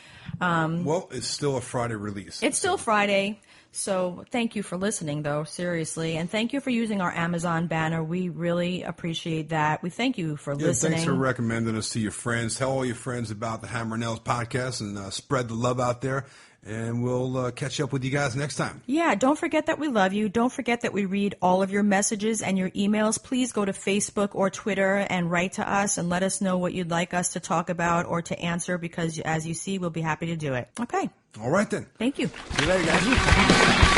Well, it's still a Friday release. It's still Friday. So thank you for listening, though, seriously. And thank you for using our Amazon banner. We really appreciate that. We thank you for listening. Thanks for recommending us to your friends. Tell all your friends about the Hammer and Nails podcast, and spread the love out there. And we'll catch up with you guys next time. Yeah, don't forget that we love you. Don't forget that we read all of your messages and your emails. Please go to Facebook or Twitter and write to us and let us know what you'd like us to talk about or to answer, because, as you see, we'll be happy to do it. Okay. All right, then. Thank you. See you later, guys.